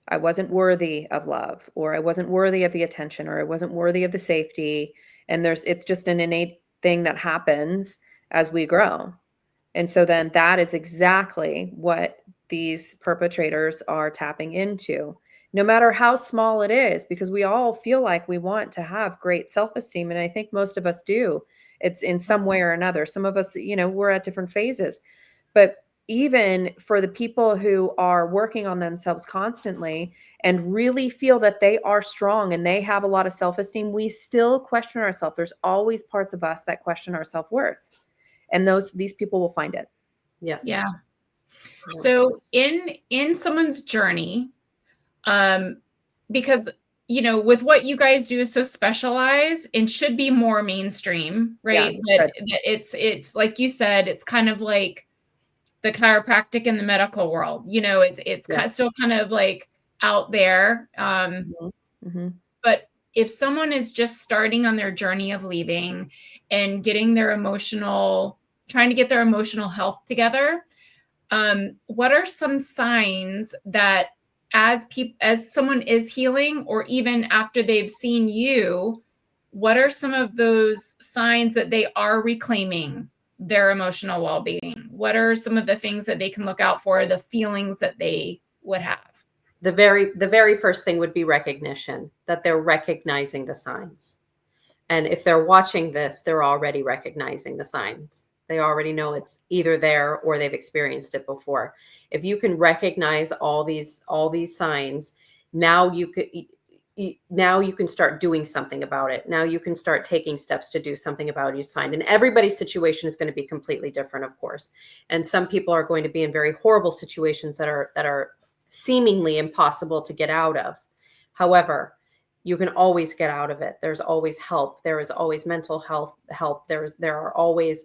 I wasn't worthy of love, or I wasn't worthy of the attention, or I wasn't worthy of the safety. And it's just an innate thing that happens as we grow. And so then that is exactly what these perpetrators are tapping into, no matter how small it is, because we all feel like we want to have great self-esteem. And I think most of us do. It's in some way or another. Some of us, we're at different phases. But even for the people who are working on themselves constantly and really feel that they are strong and they have a lot of self-esteem, we still question ourselves. There's always parts of us that question our self-worth. And these people will find it. Yes. Yeah. So in someone's journey, because with what you guys do is so specialized and should be more mainstream, right? Yeah, but it's like you said, it's kind of like the chiropractic in the medical world. It's still kind of like out there. But if someone is just starting on their journey of leaving and getting trying to get their emotional health together, what are some signs that as someone is healing, or even after they've seen you, what are some of those signs that they are reclaiming their emotional well-being? What are some of the things that they can look out for, the feelings that they would have? The very first thing would be recognition, that they're recognizing the signs. And if they're watching this, they're already recognizing the signs. They already know it's either there or they've experienced it before. If you can recognize all these signs, now you can start doing something about it. Now you can start taking steps to do something about each sign. And everybody's situation is going to be completely different, of course. And some people are going to be in very horrible situations that are seemingly impossible to get out of. However, You can always get out of it. There's always help. There is always mental health help. There are always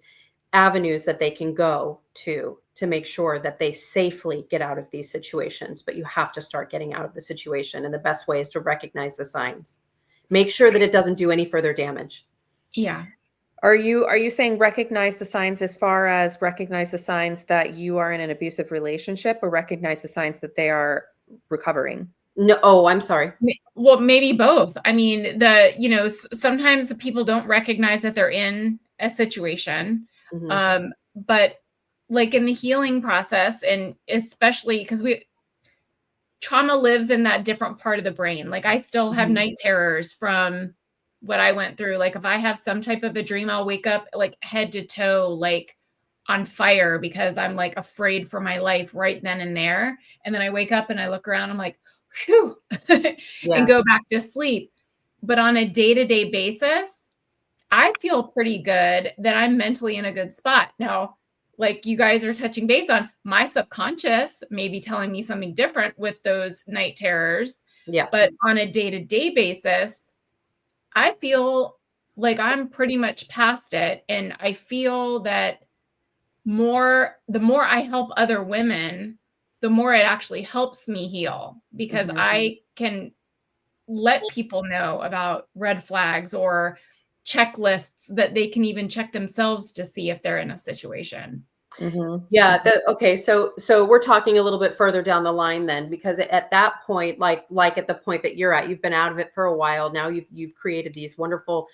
avenues that they can go to make sure that they safely get out of these situations. But you have to start getting out of the situation. And the best way is to recognize the signs. Make sure that it doesn't do any further damage. Yeah. Are you saying recognize the signs as far as recognize the signs that you are in an abusive relationship, or recognize the signs that they are recovering? No, oh, I'm sorry. Well, maybe both. I mean, sometimes the people don't recognize that they're in a situation. Mhm. But like in the healing process, and especially because trauma lives in that different part of the brain. Like I still have Mhm. night terrors from what I went through. Like if I have some type of a dream, I'll wake up like head to toe, like on fire, because I'm like afraid for my life right then and there. And then I wake up and I look around, I'm like, phew, and Yeah. go back to sleep. But on a day-to-day basis, I feel pretty good that I'm mentally in a good spot. Now, like you guys are touching base on, my subconscious may be telling me something different with those night terrors. Yeah. But on a day-to-day basis, I feel like I'm pretty much past it. And I feel that the more I help other women, the more it actually helps me heal, because Mhm. I can let people know about red flags or checklists that they can even check themselves to see if they're in a situation. Mm-hmm. Yeah. Okay. So we're talking a little bit further down the line then, because at that point, like at the point that you're at, you've been out of it for a while now. You've created these wonderful,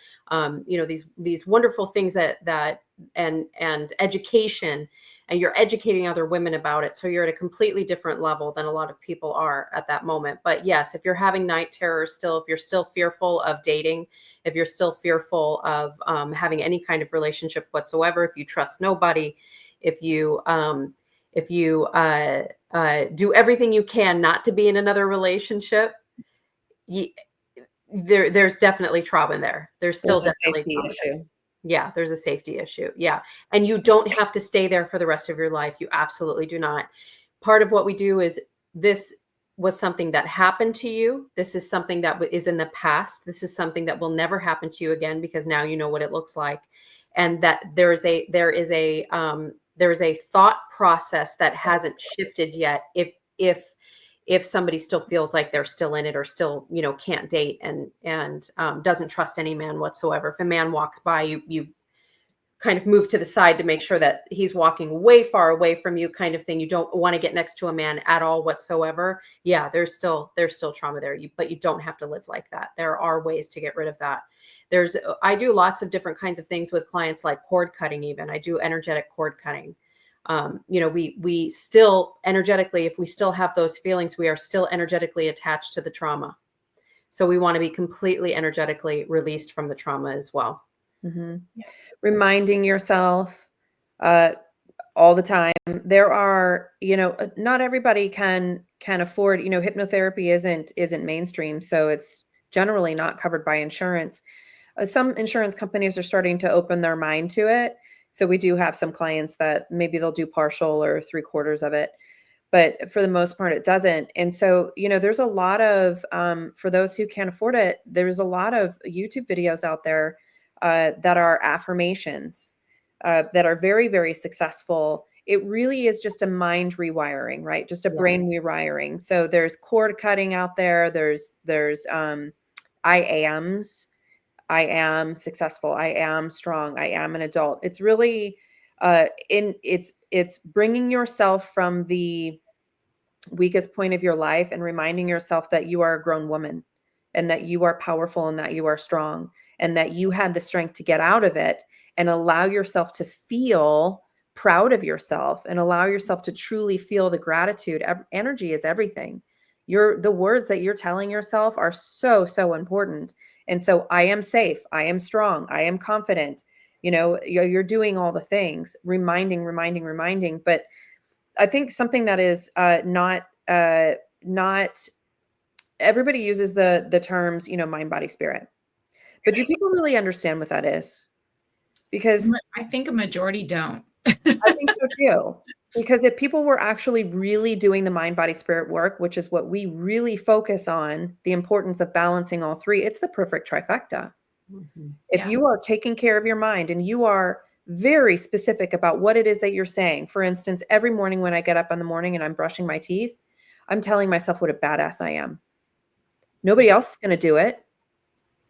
these wonderful things that and education, and you're educating other women about it. So you're at a completely different level than a lot of people are at that moment. But yes, if you're having night terrors still, if you're still fearful of dating, if you're still fearful of having any kind of relationship whatsoever, if you trust nobody, if you do everything you can not to be in another relationship, you, there's definitely trauma there. There's still There's a definitely safety trauma there. issue. Yeah, there's a safety issue. Yeah. And you don't have to stay there for the rest of your life. You absolutely do not. Part of what we do is, this was something that happened to you. This is something that is in the past. This is something that will never happen to you again, because now you know what it looks like. And that there is a thought process that hasn't shifted yet. If somebody still feels like they're still in it, or still, can't date and doesn't trust any man whatsoever. If a man walks by, you kind of move to the side to make sure that he's walking way far away from you, kind of thing. You don't want to get next to a man at all whatsoever. Yeah, there's still trauma there, but you don't have to live like that. There are ways to get rid of that. I do lots of different kinds of things with clients, like cord cutting. Even I do energetic cord cutting. We still energetically, if we still have those feelings, we are still energetically attached to the trauma. So we want to be completely energetically released from the trauma as well. Mm-hmm. Yeah. Reminding yourself all the time. There are, not everybody can afford, hypnotherapy isn't mainstream, so it's generally not covered by insurance. Some insurance companies are starting to open their mind to it. So we do have some clients that maybe they'll do partial or 3/4 of it, but for the most part, it doesn't. And so, there's a lot of, for those who can't afford it, there's a lot of YouTube videos out there that are affirmations that are very, very successful. It really is just a mind rewiring, right? Just a brain rewiring. So there's cord cutting out there. There's I ams. I am successful. I am strong. I am an adult. It's really it's bringing yourself from the weakest point of your life and reminding yourself that you are a grown woman, and that you are powerful, and that you are strong, and that you had the strength to get out of it, and allow yourself to feel proud of yourself, and allow yourself to truly feel the gratitude. Energy is everything. The words that you're telling yourself are so, so important. And so I am safe. I am strong. I am confident. You're doing all the things, reminding. But I think something that is not everybody uses the terms, mind, body, spirit. But do people really understand what that is? Because I think a majority don't. I think so too. Because if people were actually really doing the mind, body, spirit work, which is what we really focus on, the importance of balancing all three, it's the perfect trifecta. If Yeah. you are taking care of your mind and you are very specific about what it is that you're saying, for instance, every morning when I get up in the morning and I'm brushing my teeth, I'm telling myself what a badass I am. Nobody else is going to do it.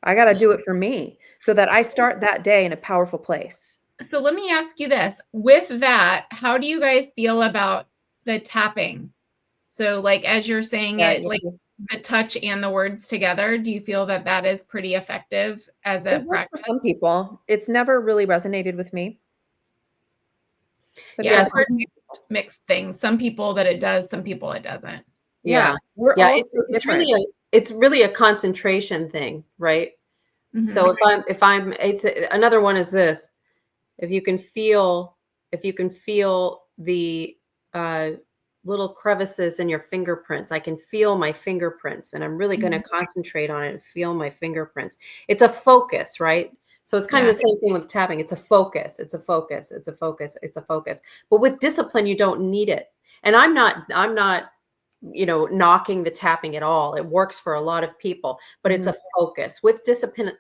I got to do it for me so that I start that day in a powerful place. So let me ask you this. With that, how do you guys feel about the tapping? So like, as you're saying Yeah, it, like the touch and the words together, do you feel that that is pretty effective as a it works for practice? some people. It's never really resonated with me. But Yeah, there's I've heard mixed things. Some people that it does, some people it doesn't. yeah, we're all so different. It's really a concentration thing, right? Mhm. So if I'm it's another one is this. If you can feel the little crevices in your fingerprints, I can feel my fingerprints, and I'm really going to concentrate on it and feel my fingerprints. It's a focus, right? So it's kind of the same thing with tapping. It's a focus. It's a focus. It's a focus. It's a focus. But with discipline, you don't need it. And I'm not knocking the tapping at all. It works for a lot of people, but it's a focus. With discipline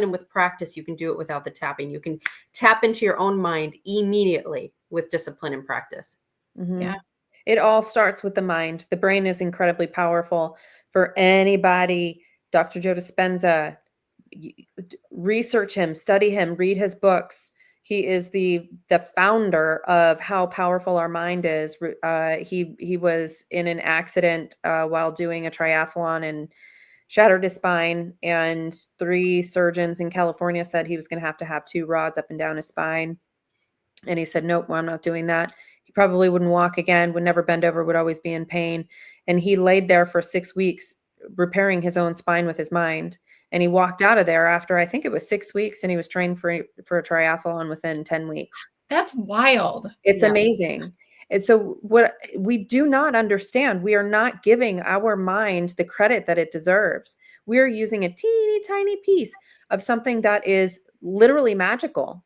and with practice, you can do it without the tapping. You can tap into your own mind immediately with discipline and practice. Yeah. It all starts with the mind. The brain is incredibly powerful. For anybody, Dr. Joe Dispenza, research him, study him, read his books. He is the founder of how powerful our mind is. He was in an accident while doing a triathlon and shattered his spine. And 3 surgeons in California said he was going to have 2 rods up and down his spine. And he said, nope, well, I'm not doing that. He probably wouldn't walk again, would never bend over, would always be in pain. And he laid there for 6 weeks repairing his own spine with his mind. And he walked out of there after, I think it was 6 weeks, and he was trained for a triathlon within 10 weeks. That's wild. It's amazing. And so what we do not understand, we are not giving our mind the credit that it deserves. We are using a teeny tiny piece of something that is literally magical.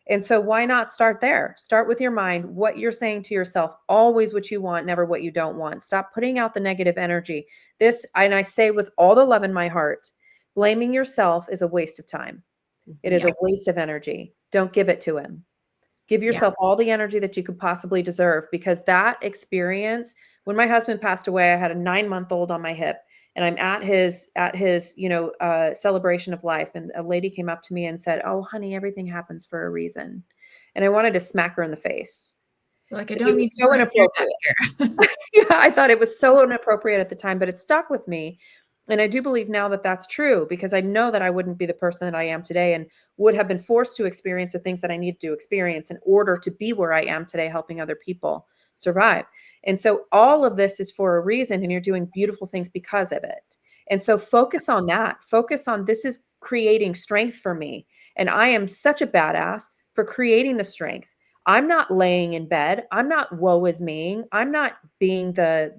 And so why not start there? Start with your mind, what you're saying to yourself, always what you want, never what you don't want. Stop putting out the negative energy. And I say with all the love in my heart, blaming yourself is a waste of time. It is a waste of energy. Don't give it to him. Give yourself all the energy that you could possibly deserve, because that experience, when my husband passed away, I had a 9-month-old on my hip, and I'm at his celebration of life. And a lady came up to me and said, "Oh, honey, everything happens for a reason." And I wanted to smack her in the face. Like, I It don't need was so inappropriate. Yeah, I thought it was so inappropriate at the time, but it stuck with me. And I do believe now that that's true, because I know that I wouldn't be the person that I am today and would have been forced to experience the things that I needed to experience in order to be where I am today, helping other people survive. And so all of this is for a reason, and you're doing beautiful things because of it. And so focus on that. Focus on, this is creating strength for me. And I am such a badass for creating the strength. I'm not laying in bed. I'm not woe is me. I'm not being the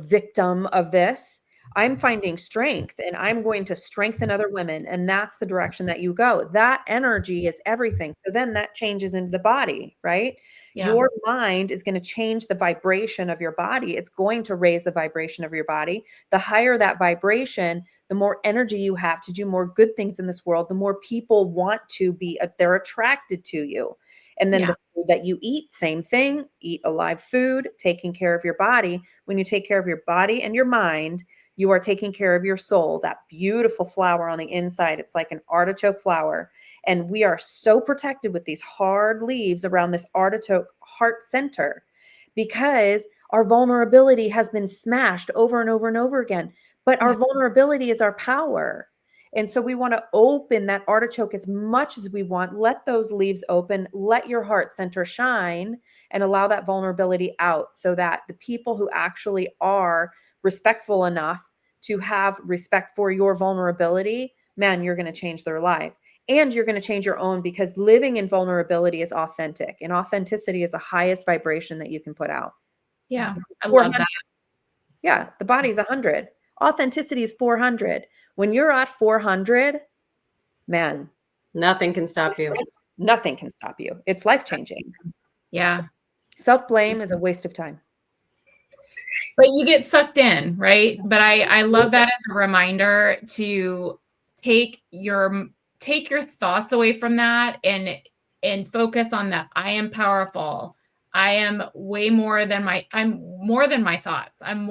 victim of this. I'm finding strength, and I'm going to strengthen other women. And that's the direction that you go. That energy is everything. So then that changes into the body, right? Yeah. Your mind is going to change the vibration of your body. It's going to raise the vibration of your body. The higher that vibration, the more energy you have to do more good things in this world, the more people want to be, they're attracted to you. And then the food that you eat, same thing, eat alive food, taking care of your body. When you take care of your body and your mind, you are taking care of your soul, that beautiful flower on the inside. It's like an artichoke flower. And we are so protected with these hard leaves around this artichoke heart center, because our vulnerability has been smashed over and over and over again. But our vulnerability is our power. And so we want to open that artichoke as much as we want. Let those leaves open. Let your heart center shine, and allow that vulnerability out, so that the people who actually are respectful enough to have respect for your vulnerability, man, you're going to change their life. And you're going to change your own, because living in vulnerability is authentic. And authenticity is the highest vibration that you can put out. Yeah, I love that. Yeah, the body's 100. Authenticity is 400. When you're at 400, man, nothing can stop you. Nothing can stop you. It's life-changing. Yeah. Self-blame is a waste of time. But you get sucked in, right? But I love that as a reminder to take your thoughts away from that and focus on that. I am powerful. I am I'm more than my thoughts. I'm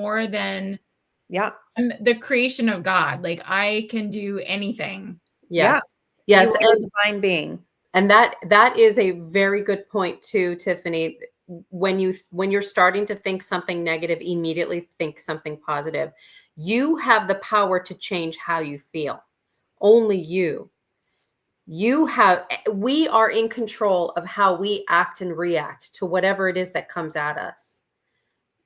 the creation of God. Like I can do anything. Yes. Yeah. Yes. You are a divine being. And that is a very good point too, Tiffany. When you're starting to think something negative, immediately think something positive. You have the power to change how you feel. Only you. We are in control of how we act and react to whatever it is that comes at us.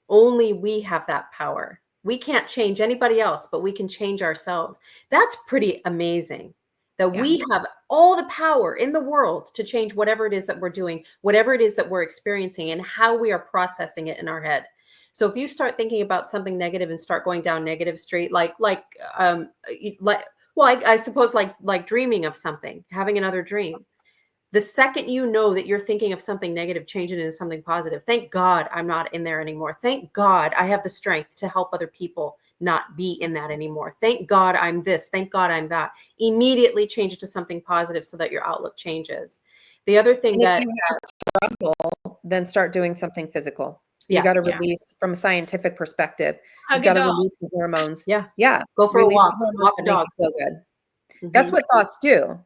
Only we have that power. We can't change anybody else, but we can change ourselves. That's pretty amazing. That we have all the power in the world to change whatever it is that we're doing, whatever it is that we're experiencing, and how we are processing it in our head. So if you start thinking about something negative and start going down negative street, I suppose like dreaming of something, having another dream. The second you know that you're thinking of something negative, change it into something positive. Thank God I'm not in there anymore. Thank God I have the strength to help other people not be in that anymore. Thank God I'm this. Thank God I'm that. Immediately change it to something positive so that your outlook changes. The other thing And that if you have trouble, then start doing something physical. You got to release from a scientific perspective. You've got to release the hormones. Yeah. Yeah. Go for release a walk. the hormones Walk a to make dog. you feel good. That's what thoughts do.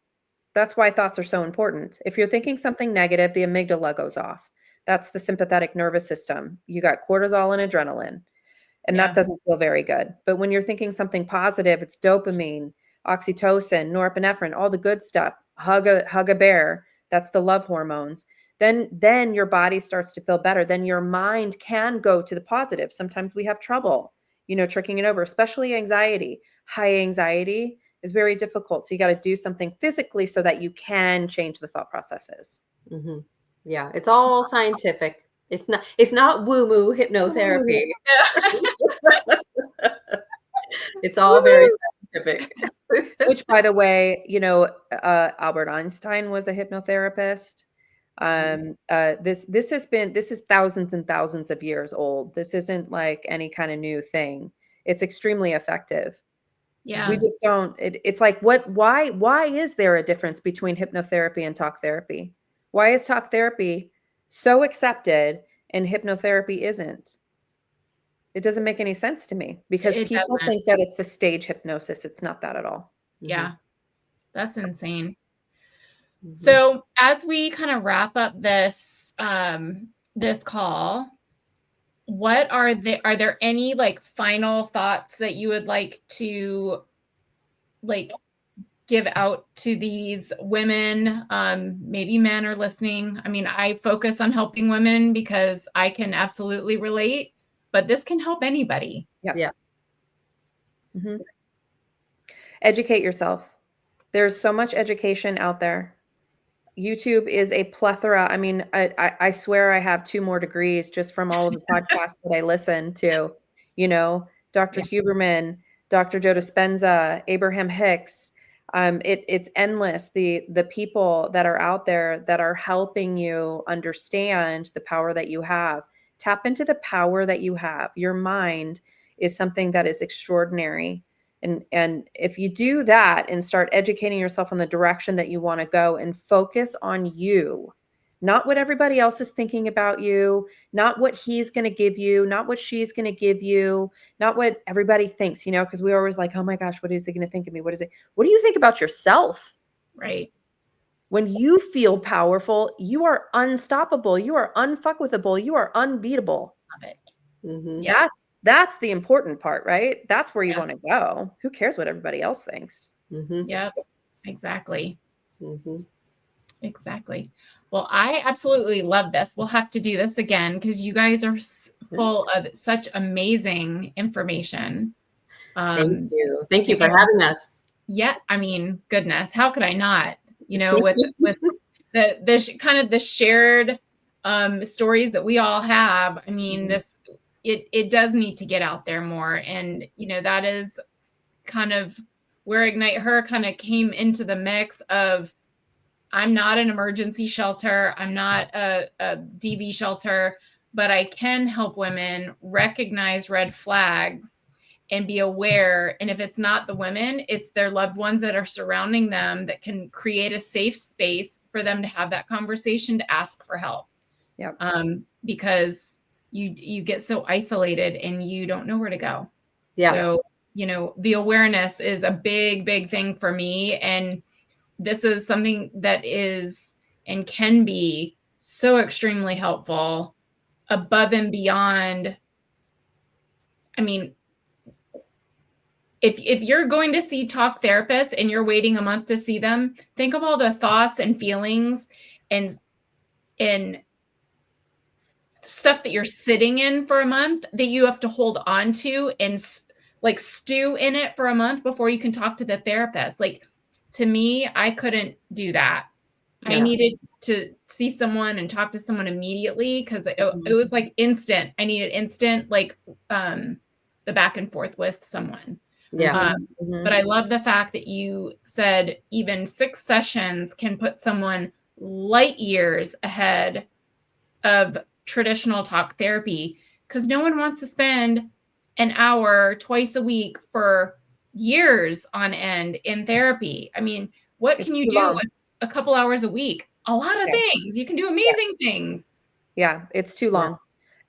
That's why thoughts are so important. If you're thinking something negative, the amygdala goes off. That's the sympathetic nervous system. You got cortisol and adrenaline, and that doesn't feel very good. But when you're thinking something positive, it's dopamine, oxytocin, norepinephrine, all the good stuff. Hug a bear. That's the love hormones. Then your body starts to feel better. Then your mind can go to the positive. Sometimes we have trouble, tricking it over, especially anxiety. High anxiety is very difficult. So you got to do something physically so that you can change the thought processes. Mm-hmm. Yeah, it's all scientific. It's not woo-woo hypnotherapy. It's all very scientific. Which, by the way, Albert Einstein was a hypnotherapist. This is thousands and thousands of years old. This isn't like any kind of new thing. It's extremely effective. Yeah. We just don't, it's like, why is there a difference between hypnotherapy and talk therapy? Why is talk therapy so accepted and hypnotherapy isn't? It doesn't make any sense to me because people think that it's the stage hypnosis. It's not that at all. Yeah. That's insane. So as we kind of wrap up this, this call, are there any like final thoughts that you would like to give out to these women? Maybe men are listening. I mean, I focus on helping women because I can absolutely relate, but this can help anybody. Yeah. Mm-hmm. Educate yourself. There's so much education out there. YouTube is a plethora. I mean, I swear I have 2 more degrees just from all of the podcasts that I listen to, Dr. Huberman, Dr. Joe Dispenza, Abraham Hicks. It's endless. The people that are out there that are helping you understand the power that you have. Tap into the power that you have. Your mind is something that is extraordinary. And if you do that and start educating yourself on the direction that you want to go and focus on you, not what everybody else is thinking about you, not what he's going to give you, not what she's going to give you, not what everybody thinks, because we're always like, oh my gosh, what is he going to think of me? What do you think about yourself? Right. When you feel powerful, you are unstoppable. You are unfuckwithable. You are unbeatable. Love it. Mm-hmm. That's the important part, right? That's where you want to go. Who cares what everybody else thinks? Mm-hmm. Yep, exactly. Mm-hmm. Exactly. Well, I absolutely love this. We'll have to do this again because you guys are full of such amazing information. Thank you. Thank you for having us. Yeah. I mean, goodness, how could I not, with the kind of the shared stories that we all have. I mean, it does need to get out there more. And, that is kind of where IgniteHer kind of came into the mix of I'm not an emergency shelter. I'm not a DV shelter, but I can help women recognize red flags and be aware. And if it's not the women, it's their loved ones that are surrounding them that can create a safe space for them to have that conversation, to ask for help. Yeah. Because you get so isolated and you don't know where to go. Yeah. So, the awareness is a big, big thing for me. And this is something that is and can be so extremely helpful above and beyond. I mean, if you're going to see talk therapists and you're waiting a month to see them, think of all the thoughts and feelings and stuff that you're sitting in for a month that you have to hold on to and like stew in it for a month before you can talk to the therapist. Like, to me, I couldn't do that. I needed to see someone and talk to someone immediately because it was like instant. I needed instant, like the back and forth with someone. Yeah. But I love the fact that you said even 6 sessions can put someone light years ahead of traditional talk therapy, because no one wants to spend an hour twice a week for years on end in therapy. I mean, what can you do with a couple hours a week? A lot of things. You can do amazing things. Yeah, it's too long.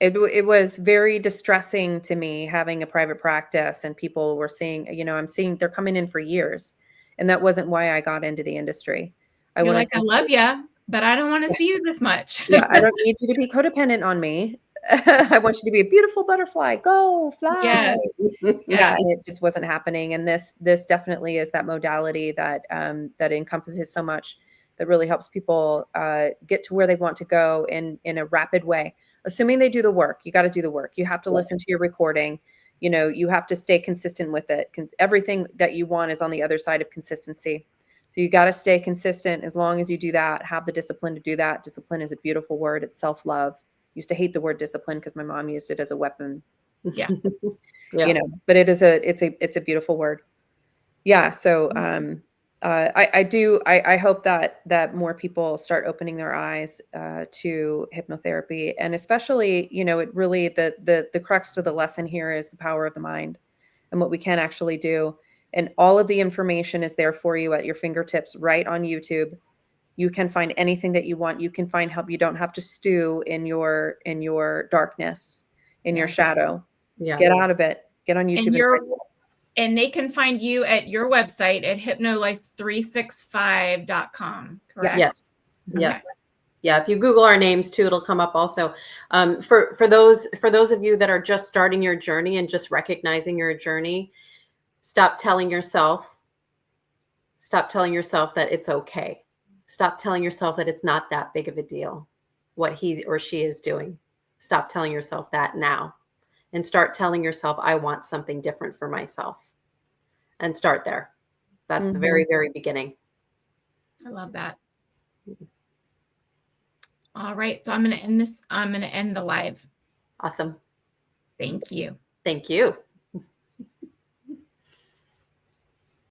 It was very distressing to me having a private practice and people were seeing, I'm seeing they're coming in for years. And that wasn't why I got into the industry. You're like, I love you, but I don't want to see you this much. Yeah, I don't need you to be codependent on me. I want you to be a beautiful butterfly. Go fly. Yes. Yeah, and it just wasn't happening. And this definitely is that modality that that encompasses so much, that really helps people get to where they want to go in a rapid way. Assuming they do the work. You got to do the work. You have to listen to your recording. You have to stay consistent with it. Everything that you want is on the other side of consistency. So you got to stay consistent. As long as you do that, have the discipline to do that. Discipline is a beautiful word. It's self-love. Used to hate the word discipline because my mom used it as a weapon. Yeah. But it's a beautiful word. Yeah. So I hope that more people start opening their eyes to hypnotherapy, and especially, it really, the crux of the lesson here is the power of the mind and what we can actually do. And all of the information is there for you at your fingertips, right on YouTube. You can find anything that you want. You can find help. You don't have to stew in your darkness, in your shadow. Get out of it. Get on YouTube. And they can find you at your website at hypnolife365.com, correct? Yes. Yes. Yeah. If you Google our names too, it'll come up also. For those of you that are just starting your journey and just recognizing your journey, stop telling yourself that it's okay. Stop telling yourself that it's not that big of a deal, what he or she is doing. Stop telling yourself that now, and start telling yourself, I want something different for myself, and start there. That's the very, very beginning. I love that. All right. So I'm going to end this. I'm going to end the live. Awesome. Thank you. Thank you.